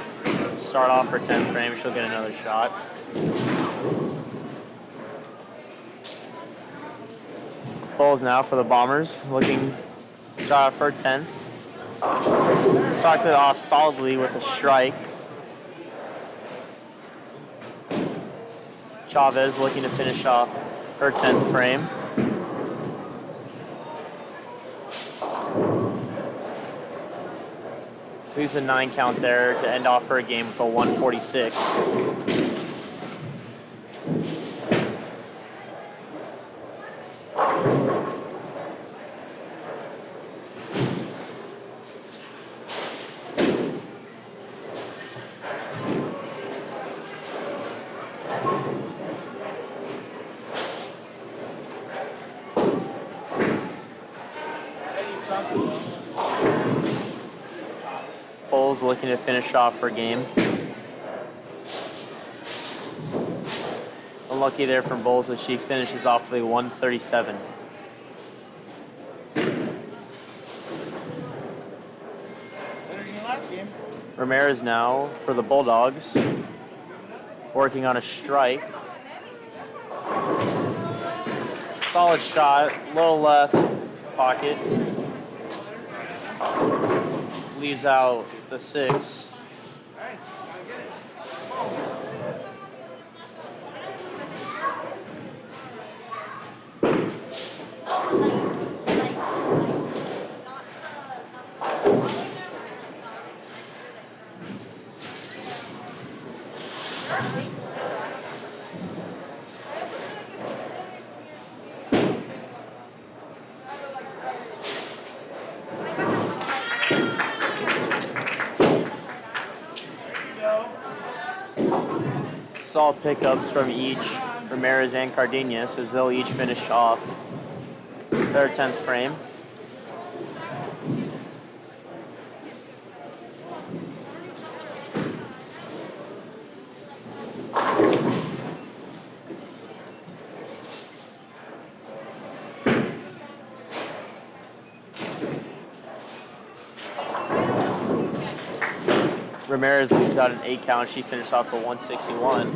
Start off her 10th frame. She'll get another shot. Bowles now for the Bombers, looking to start off her 10th. Starts it off solidly with a strike. Chavez looking to finish off her 10th frame. Leaves a 9 count there to end off her game with a 146. Bowles looking to finish off her game. Unlucky there from Bowles as she finishes off the 137. Better than your last game. Ramirez now for the Bulldogs, working on a strike. Solid shot, little left pocket. Leaves out the 6. Solid pickups from each, Ramirez and Cardenas, as they'll each finish off their 10th frame. Ramirez leaves out an 8 count. She finished off the 161.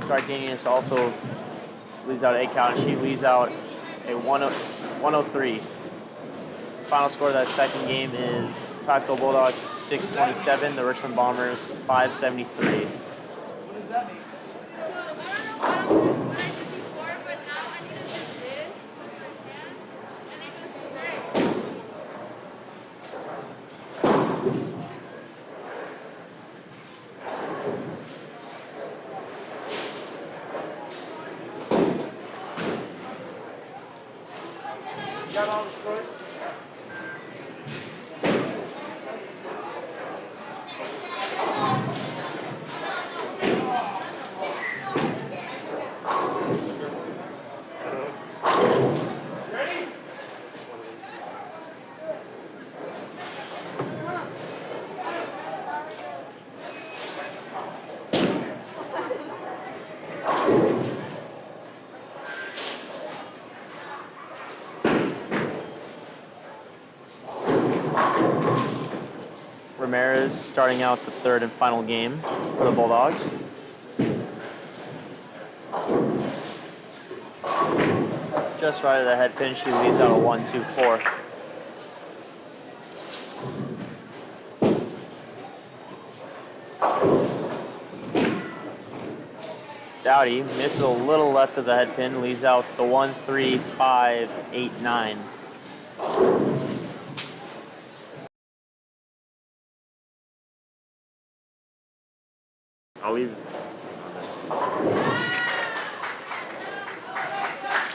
Cardenas also leaves out an 8 count. She leaves out a 103. Final score of that second game is Pasco Bulldogs 627, the Richland Bombers 573. Got all the scores? Ready? Ramirez starting out the third and final game for the Bulldogs. Just right of the head pin, she leaves out a 1-2-4. Dowdy misses a little left of the head pin, leaves out the 1-3-5-8-9. I'll leave it.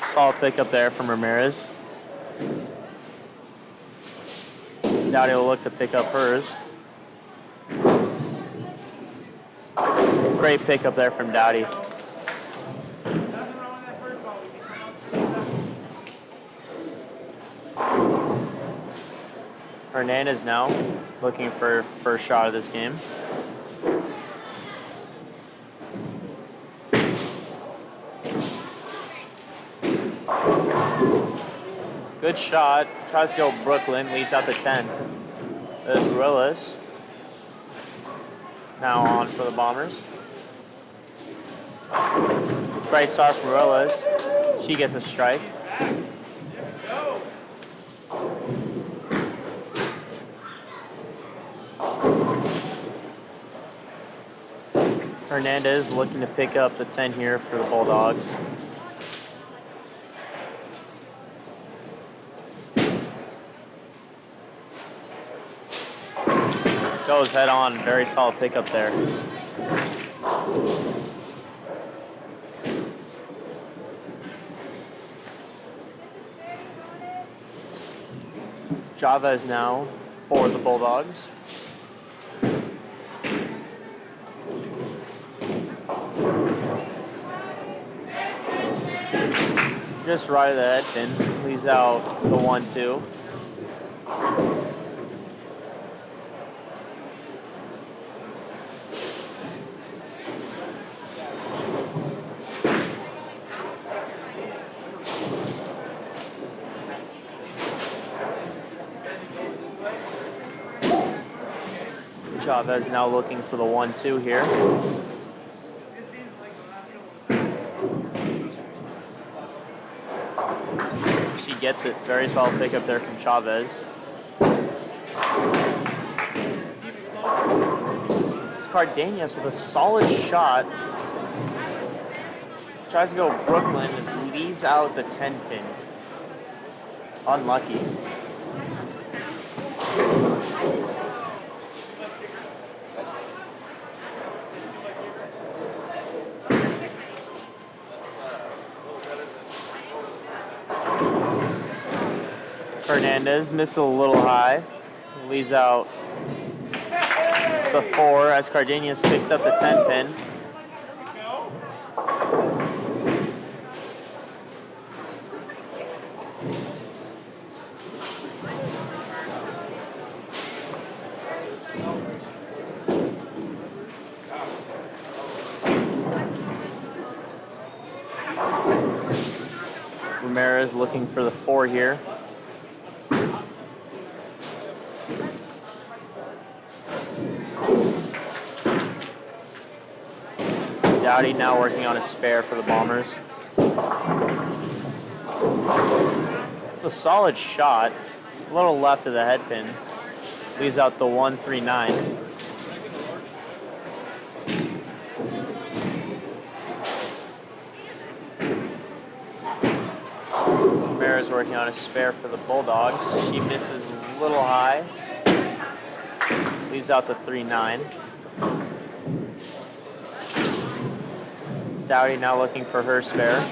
Solid pickup there from Ramirez. Dowdy will look to pick up hers. Great pickup there from Dowdy. Hernandez now looking for her first shot of this game. Good shot. Tries to go Brooklyn. Leaves out the 10. There's Ruelas. Now on for the Bombers. Great start from Ruelas. She gets a strike. Hernandez looking to pick up the 10 here for the Bulldogs. Goes head on. Very solid pickup there. Chavez now for the Bulldogs. Just right of the head pin. Leaves out the 1-2. Chavez now looking for the 1-2 here. She gets it. Very solid pickup there from Chavez. Cardenas with a solid shot. Tries to go Brooklyn and leaves out the 10 pin. Unlucky. Hernandez missed a little high. Leaves out the 4 as Cardenas picks up the 10 pin. Ramirez looking for the 4 here. Dowdy now working on a spare for the Bombers. It's a solid shot. A little left of the head pin. Leaves out the 1-3-9. Ramirez working on a spare for the Bulldogs. She misses a little high. Leaves out the 3-9. Dowdy now looking for her spare.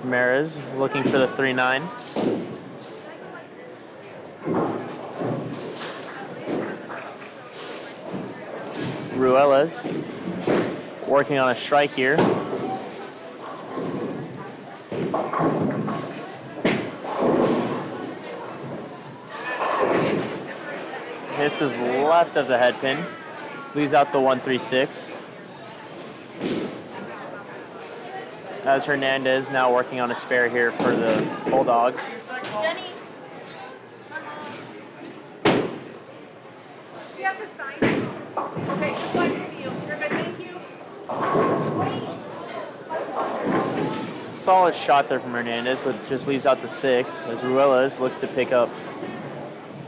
Ramirez looking for the 3-9. Ruelas working on a strike here. Misses left of the head pin. Leaves out the 1-3-6. As Hernandez now working on a spare here for the Bulldogs. Jenny. You have to sign it. Okay, just like to see you. You're good, thank you. Solid shot there from Hernandez, but just leaves out the 6 as Ruelas looks to pick up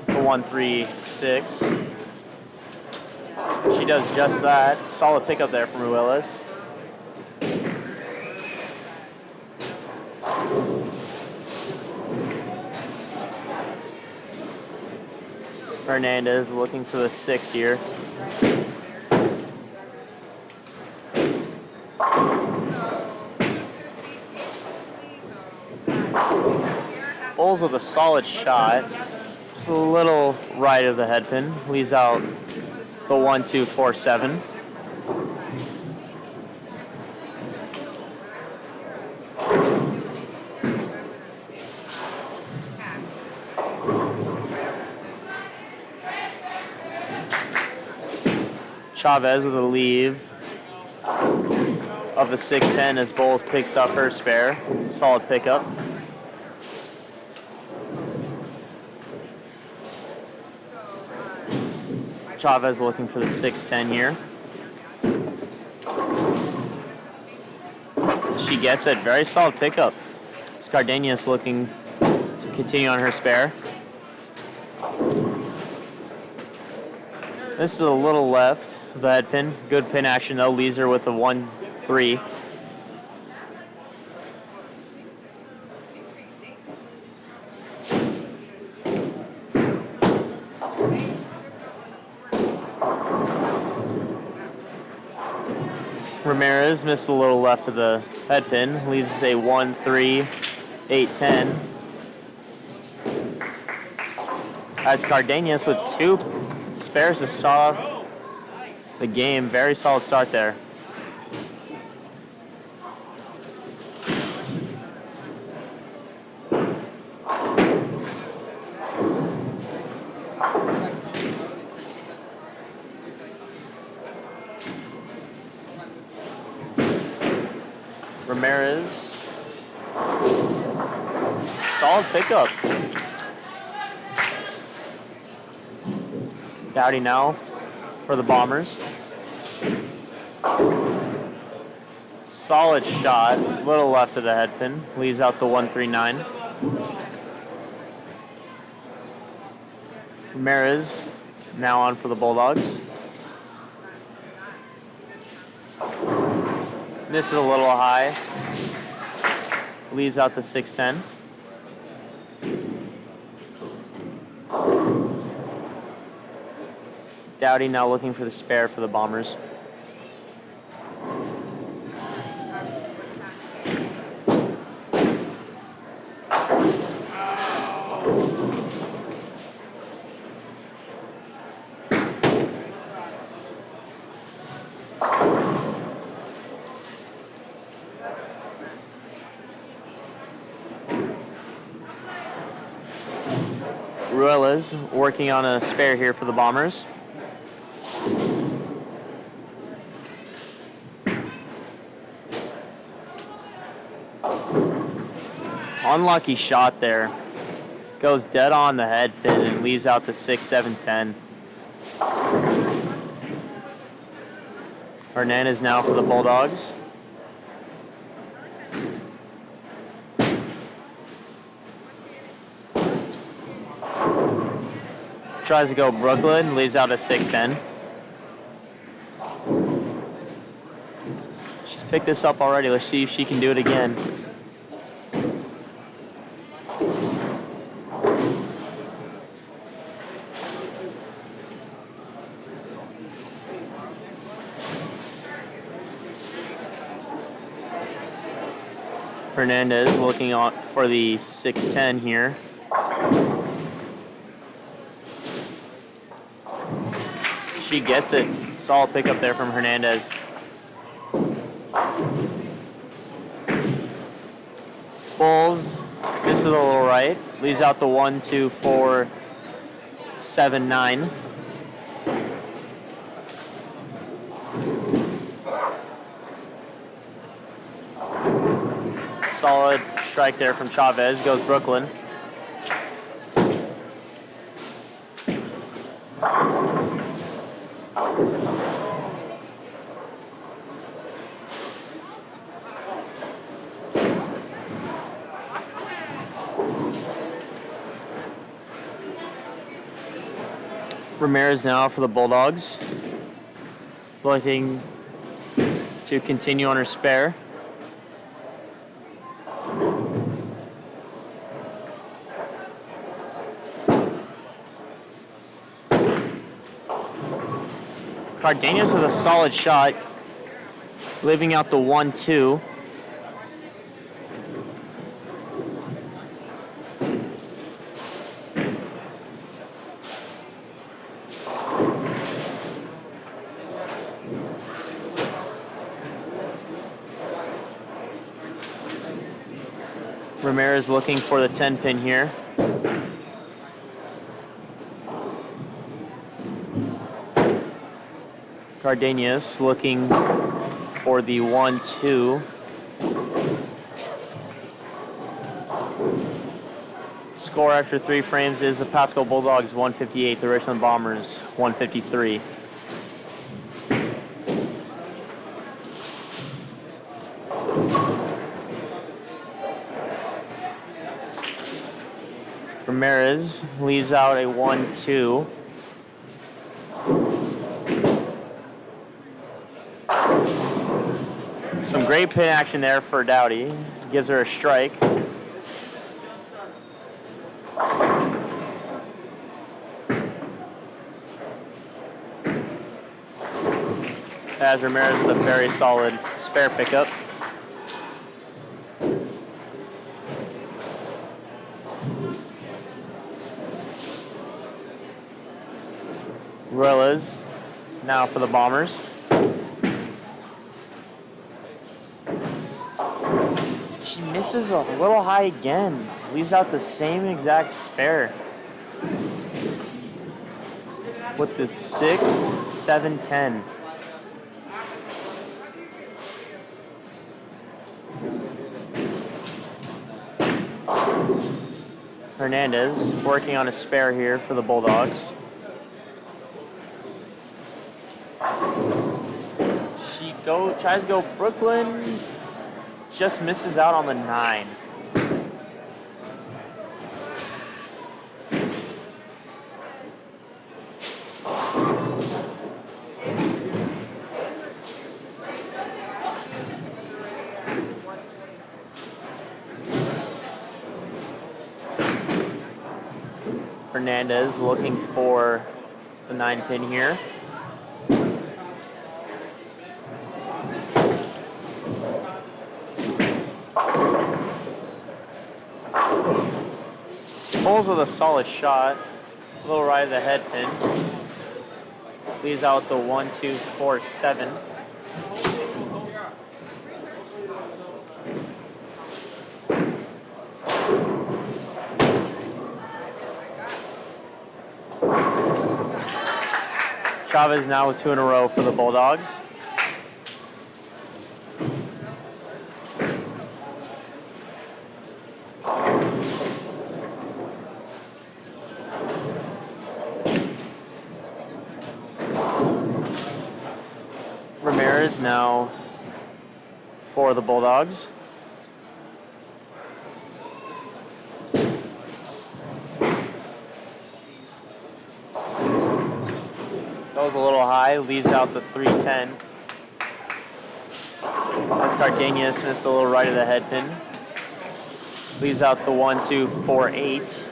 the 1-3-6. She does just that. Solid pickup there from Ruelas. Hernandez looking for the 6 here. Bulls with a solid shot. Just a little right of the head pin. Leaves out the 1-2-4-7. Chavez with a leave of the 6-10 as Bowles picks up her spare. Solid pickup. Chavez looking for the 6-10 here. She gets it. Very solid pickup. Cardenas looking to continue on her spare. This is a little left of the head pin. Good pin action though. Leaves her with a 1-3. Ramirez missed a little left of the head pin. Leaves a 1-3-8-10. As Cardenas with 2 spares to start off the game. Very solid start there. Ramirez. Solid pickup. Dowdy now for the Bombers. Solid shot, little left of the head pin, leaves out the 139. Ramirez now on for the Bulldogs. This is a little high, leaves out the 610. Dowdy now looking for the spare for the Bombers. Ruelas working on a spare here for the Bombers. Unlucky shot there. Goes dead on the head pin and leaves out the 6-7-10. Hernandez now for the Bulldogs. Tries to go Brooklyn, leaves out a 6-10. She's picked this up already. Let's see if she can do it again. Hernandez looking on for the 6-10 here. She gets it. Solid pickup there from Hernandez. Bulls. This is a little right. Leaves out the 1-2-4-7-9. Solid strike there from Chavez. Goes Brooklyn. Ramirez now for the Bulldogs. Looking to continue on her spare. Cardenas with a solid shot, leaving out the 1-2. Ramirez looking for the 10 pin here. Cardenas looking for the 1-2. Score after 3 frames is the Pasco Bulldogs 158, the Richland Bombers 153. Ramirez leaves out a 1-2. Some great pin action there for Dowdy. Gives her a strike. As Ramirez with a very solid spare pickup. Ruelas now for the Bombers. She misses a little high again. Leaves out the same exact spare. With the 6-7-10. Hernandez working on a spare here for the Bulldogs. She tries to go Brooklyn, just misses out on the 9. Hernandez looking for the 9 pin here. Pulls with a solid shot, a little right of the head pin. Leaves out the 1, 2, 4, 7. Chavez now with 2 in a row for the Bulldogs. Ramirez now for the Bulldogs. Goes a little high, leaves out the 3-10. As Cardenas missed a little right of the head pin. Leaves out the 1, 2, 4, 8.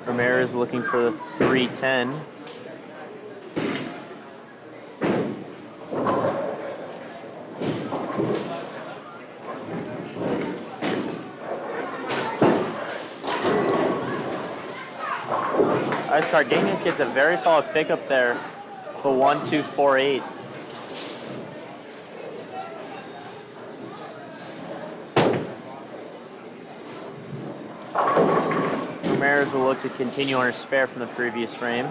Ramirez looking for the 3-10. As Cardenas gets a very solid pickup there, the 1, 2, 4, 8. Ramirez will look to continue on her spare from the previous frame.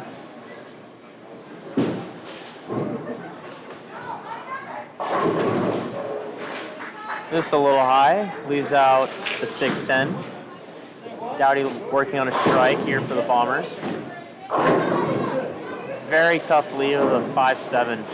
This is a little high, leaves out the 6-10. Dowdy working on a strike here for the Bombers. Very tough lead of the 5-7.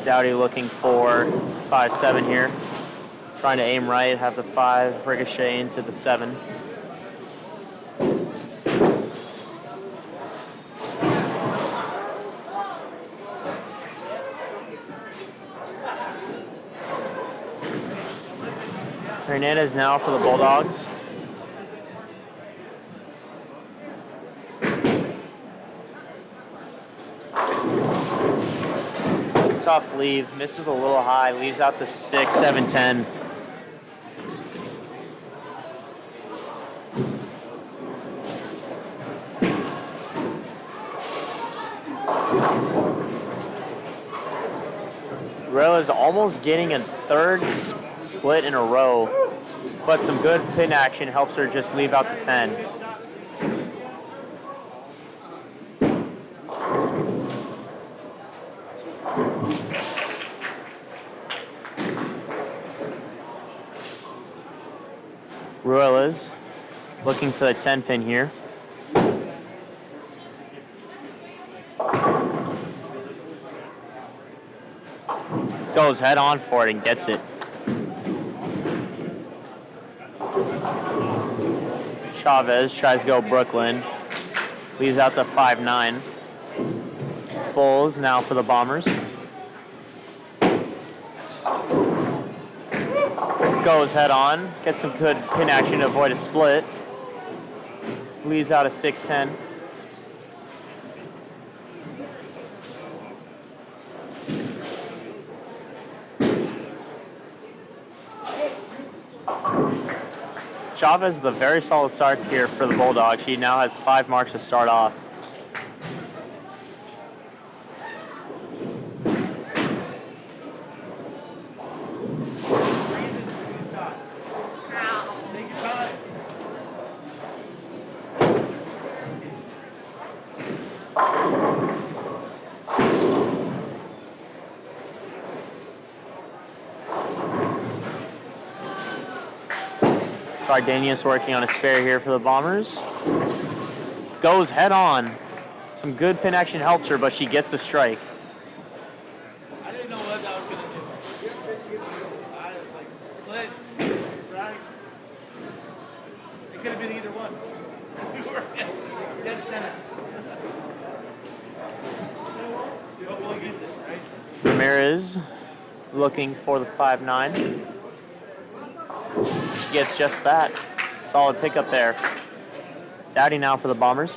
Dowdy looking for 5-7 here. Trying to aim right, have the 5 ricochet into the 7. Hernandez now for the Bulldogs. Tough leave, misses a little high, leaves out the 6, 7, 10. Ruel is almost getting a third split in a row, but some good pin action helps her just leave out the 10. Ruel is looking for the 10 pin here. Goes head on for it and gets it. Chavez tries to go Brooklyn. Leaves out the 5-9. Bulls now for the Bombers. Goes head on. Gets some good pin action to avoid a split. Leaves out a 6-10. Chavez with a very solid start here for the Bulldogs. She now has 5 marks to start off. Take your time. Gardenius working on a spare here for the Bombers. Goes head on. Some good pin action helps her, but she gets the strike. I didn't know what I was gonna do. I was like, split, right? It could have been either one. You were dead center. We'll use this, right? Ramirez looking for the 5-9. She gets just that. Solid pickup there. Dowdy now for the Bombers.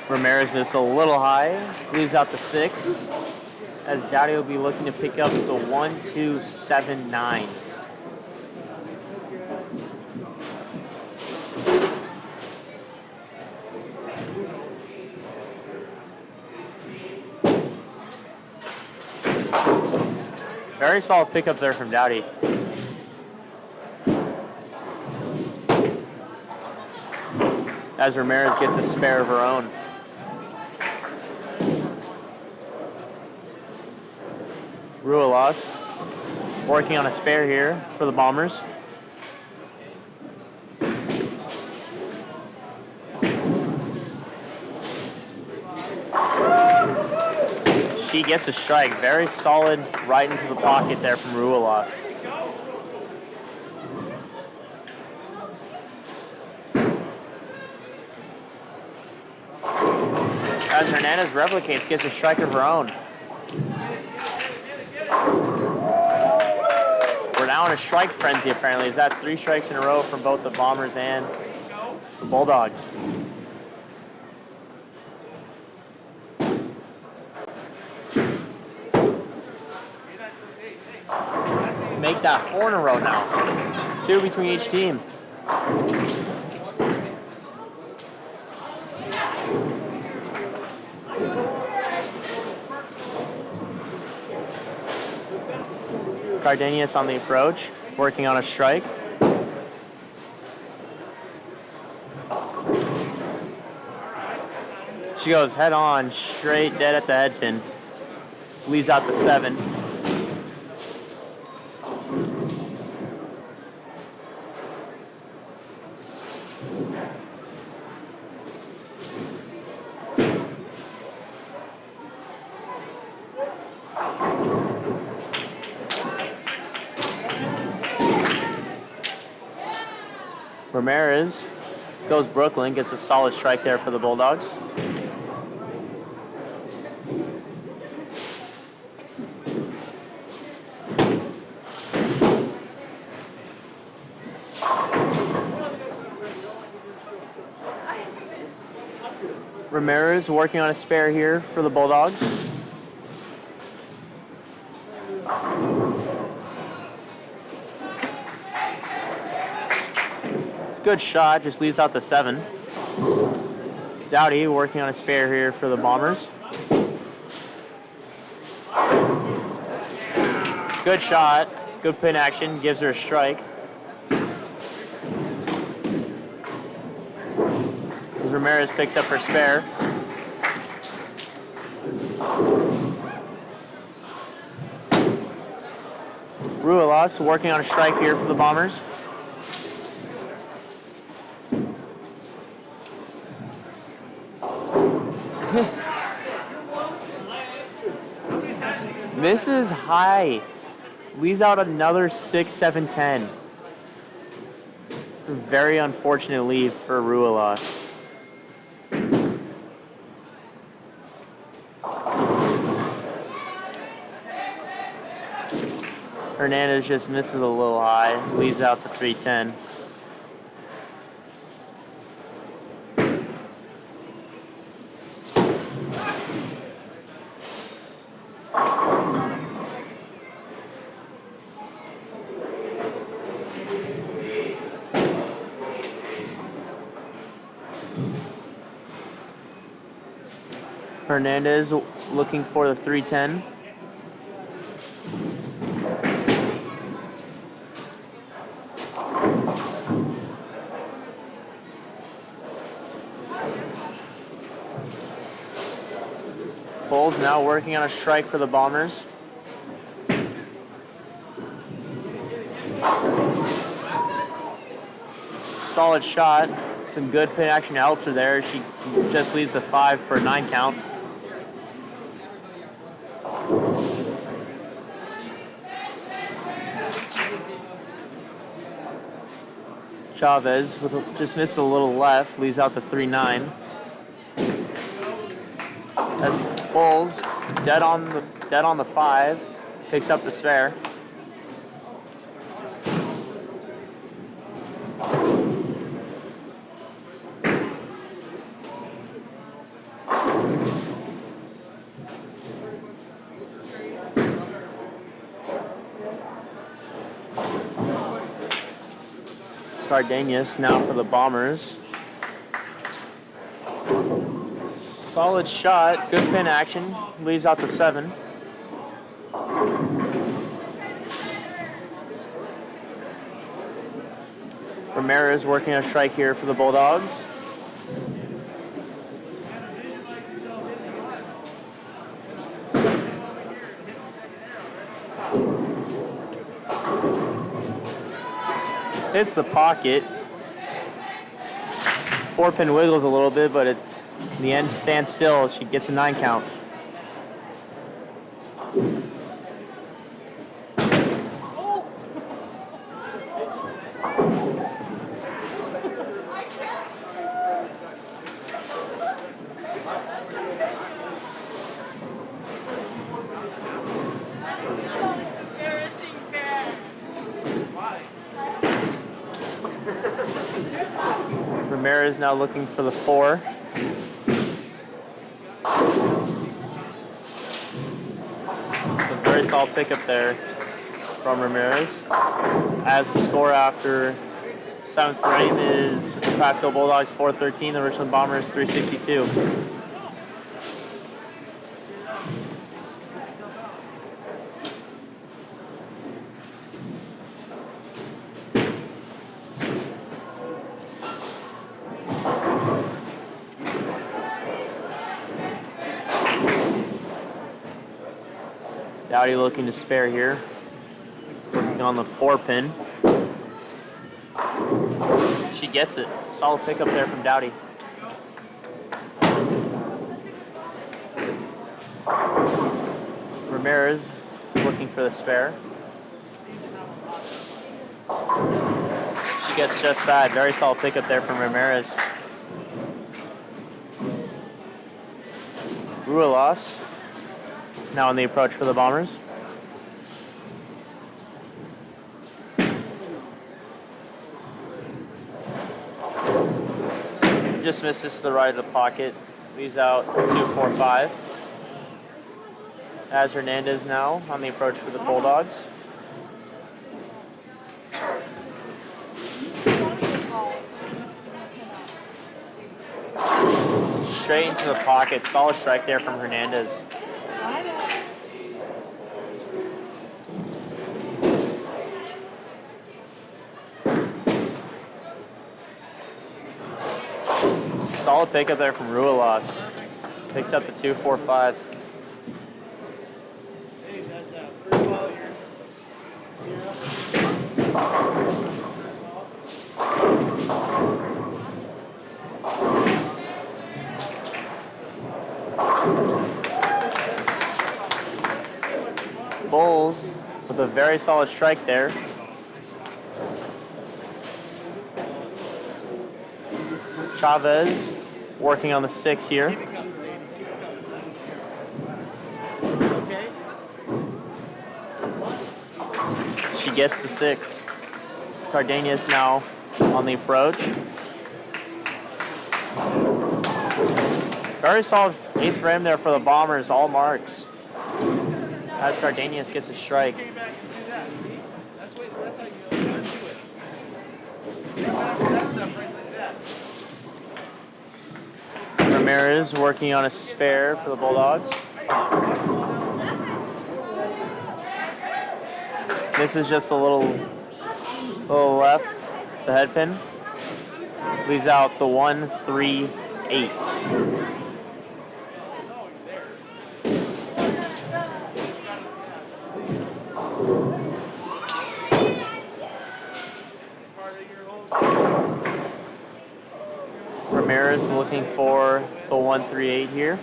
Ramirez missed a little high, leaves out the 6, as Dowdy will be looking to pick up the 1-2-7-9. Very solid pickup there from Dowdy. As Ramirez gets a spare of her own. Ruelas working on a spare here for the Bombers. She gets a strike. Very solid right into the pocket there from Ruelas. As Hernandez replicates, gets a strike of her own. We're now in a strike frenzy, apparently, as that's 3 strikes in a row from both the Bombers and the Bulldogs. Make that 4 in a row now. 2 between each team. Gardenius on the approach, working on a strike. She goes head on, straight dead at the head pin. Leaves out the 7. Ramirez goes Brooklyn, gets a solid strike there for the Bulldogs. Ramirez working on a spare here for the Bulldogs. Good shot, just leaves out the 7. Dowdy working on a spare here for the Bombers. Good shot, good pin action, gives her a strike. As Ramirez picks up her spare. Ruelas working on a strike here for the Bombers. Misses high. Leaves out another 6, 7, 10. It's a very unfortunate lead for Ruelas. Hernandez just misses a little high, leaves out the 310. Hernandez looking for the 310. Bulls now working on a strike for the Bombers. Solid shot. Some good pin action helps her there. She just leaves the 5 for a 9 count. Chavez just missed a little left, leaves out the 3-9. As Bulls dead on the 5, picks up the spare. Cardenas now for the Bombers. Solid shot, good pin action, leaves out the 7. Ramirez working a strike here for the Bulldogs. Hits the pocket. 4-pin wiggles a little bit, but it's in the end stands still. She gets a 9 count. Ramirez now looking for the 4. A very solid pickup there from Ramirez. As the score after 7th frame is Pasco Bulldogs 413, the Richland Bombers 362. Dowdy looking to spare here. Working on the 4-pin. She gets it. Solid pickup there from Dowdy. Ramirez looking for the spare. She gets just that. Very solid pickup there from Ramirez. Ruelas now on the approach for the Bombers. Just misses to the right of the pocket. Leaves out 2-4-5. As Hernandez now on the approach for the Bulldogs. Straight into the pocket. Solid strike there from Hernandez. Solid pickup there from Ruelas. Picks up the 2-4-5. Bulls with a very solid strike there. Chavez working on the 6 here. She gets the 6. Cardenas now on the approach. Very solid 8th frame there for the Bombers, all marks. As Cardenas gets a strike. Came back and do that. See? That's how you gotta do it. That stuff right like that. Ramirez working on a spare for the Bulldogs. This is just a little left, the head pin. Leaves out the 1-3-8. Ramirez looking for the 1-3-8 here.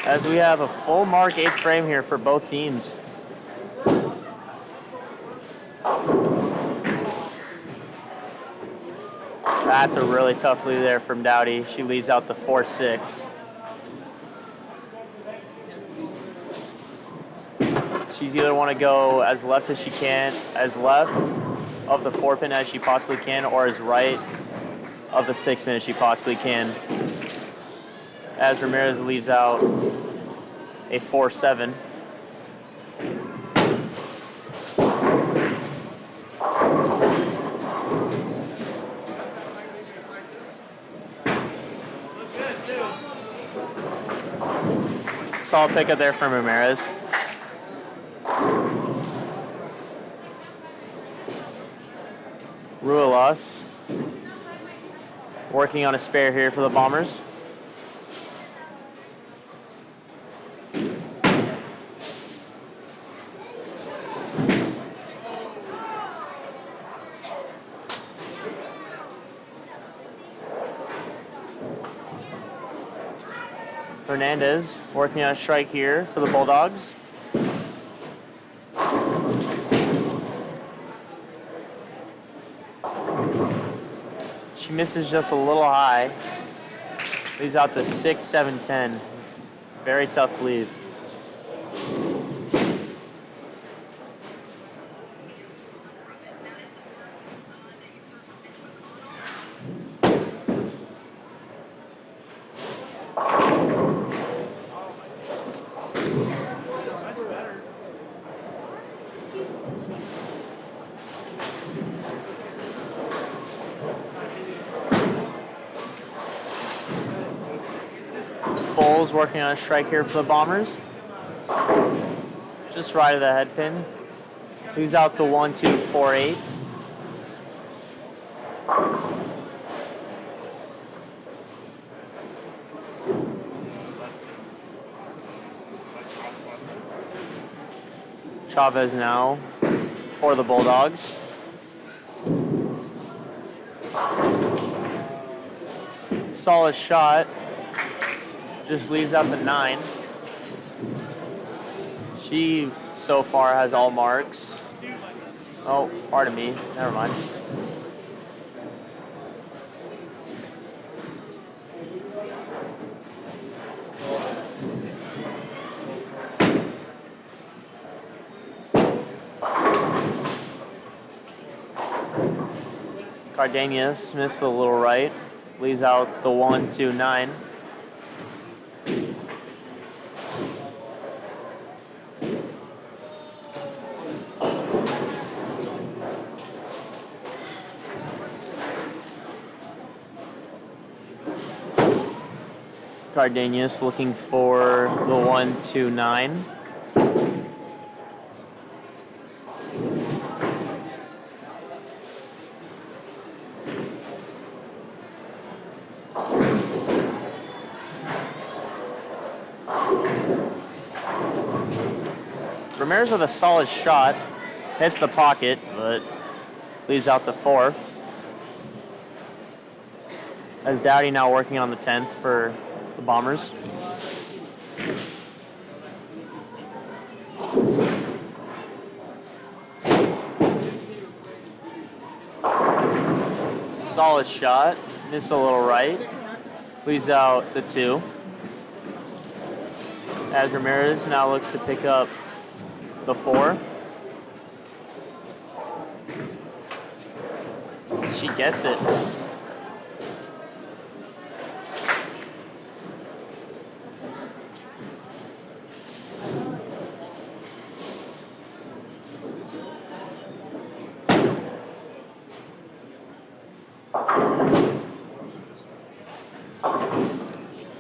As we have a full mark 8th frame here for both teams. That's a really tough lead there from Dowdy. She leaves out the 4-6. She's either want to go as left as she can, as left of the 4-pin as she possibly can, or as right of the 6-pin as she possibly can. As Ramirez leaves out a 4-7. Solid pickup there from Ramirez. Ruelas working on a spare here for the Bombers. Hernandez working on a strike here for the Bulldogs. She misses just a little high. Leaves out the 6-7-10. Very tough leave. Bowles working on a strike here for the Bombers. Just right of the head pin. Leaves out the 1-2-4-8. Chavez now for the Bulldogs. Solid shot. Just leaves out the 9. She so far has all marks. Oh, pardon me. Never mind. Cardenas missed a little right. Leaves out the 1-2-9. Cardenas looking for the 1-2-9. Ramirez with a solid shot. Hits the pocket, but leaves out the 4. As Dowdy now working on the 10th for the Bombers. Solid shot. Miss a little right. Leaves out the 2. As Ramirez now looks to pick up the 4. She gets it.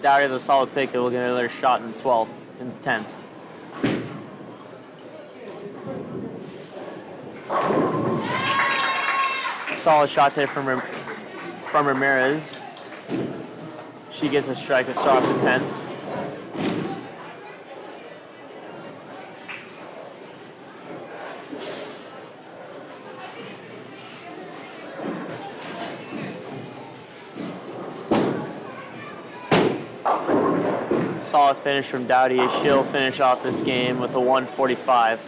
Dowdy with a solid pick. It will get another shot in the 12th and 10th. Solid shot there from Ramirez. She gets a strike to start off the 10th. Solid finish from Dowdy as she'll finish off this game with a 145.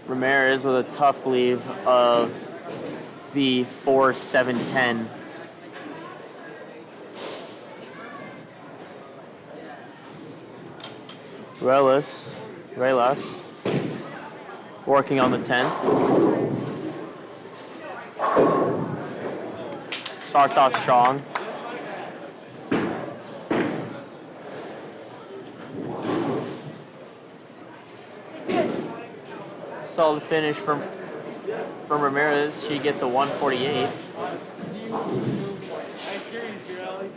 Ramirez with a tough leave of the 4-7-10. Relas working on the 10th. Starts off strong. Solid finish from Ramirez. She gets a 148. Nice series here, Ellie.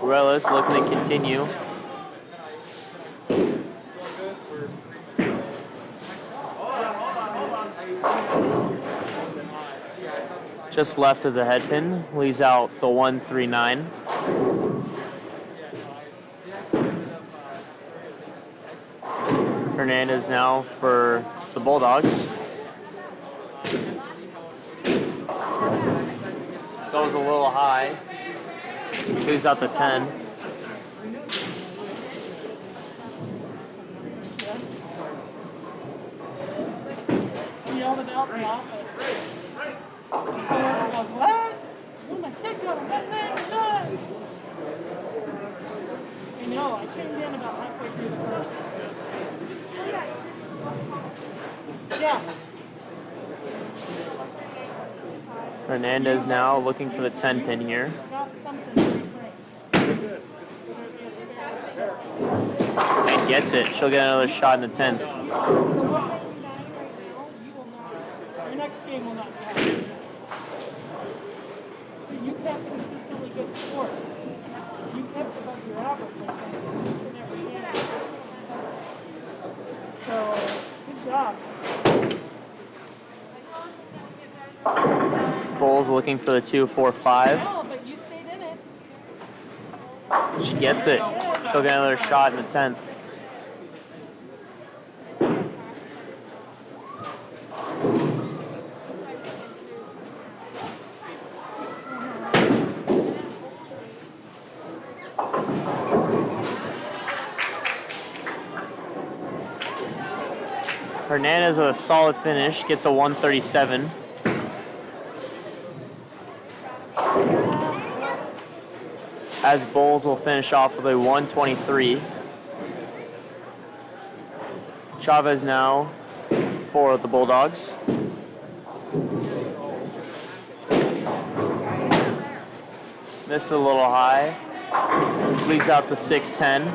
Relas looking to continue. Just left of the head pin, leaves out the 139. Hernandez now for the Bulldogs. Goes a little high, leaves out the 10. He yelled it out in the office. The coworker goes, what? Oh, my kid got him. That man's done. I know. I tuned in about halfway through the first. Yeah. Hernandez now looking for the 10 pin here. Got something very frank. And gets it. She'll get another shot in the 10th. Your next game will not happen. You kept consistently good scores. You kept above your average, I think, in every game. So, good job. Bulls looking for the 2-4-5. No, but you stayed in it. She gets it. She'll get another shot in the 10th. Hernandez with a solid finish, gets a 137. As Bulls will finish off with a 123. Chavez now for the Bulldogs. Missed a little high. Leaves out the 6-10.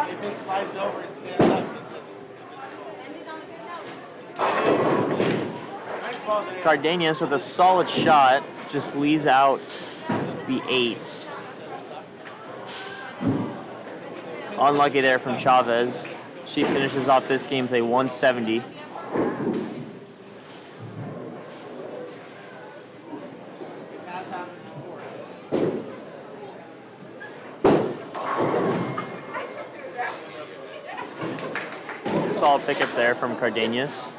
If it slides over and stands up, nice ball, man. Cardenas with a solid shot just leaves out the 8. Unlucky there from Chavez. She finishes off this game with a 170. solid pickup there from Cardenas.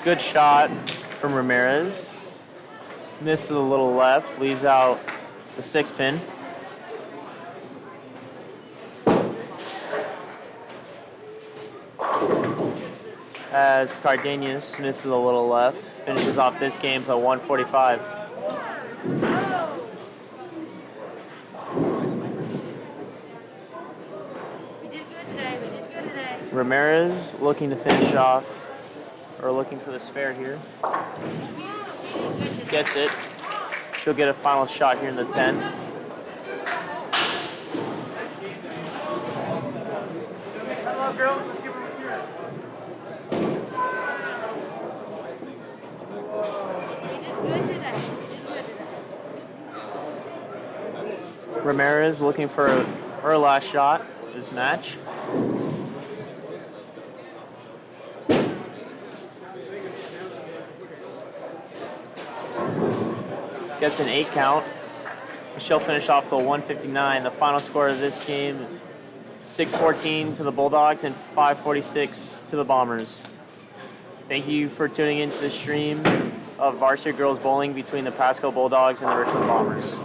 Good shot from Ramirez. Misses a little left, leaves out the 6-pin. As Cardenas misses a little left, finishes off this game with a 145. We did good today. We did good today. Ramirez looking to finish off, or looking for the spare here. Gets it. She'll get a final shot here in the 10th. Hello, girls. Let's give her a cheer. We did good today. We did good today. Ramirez looking for her last shot of this match. Gets an 8 count. She'll finish off the 159. The final score of this game, 6-14 to the Bulldogs and 5-46 to the Bombers. Thank you for tuning into the stream of Varsity Girls Bowling between the Pasco Bulldogs and the Richland Bombers.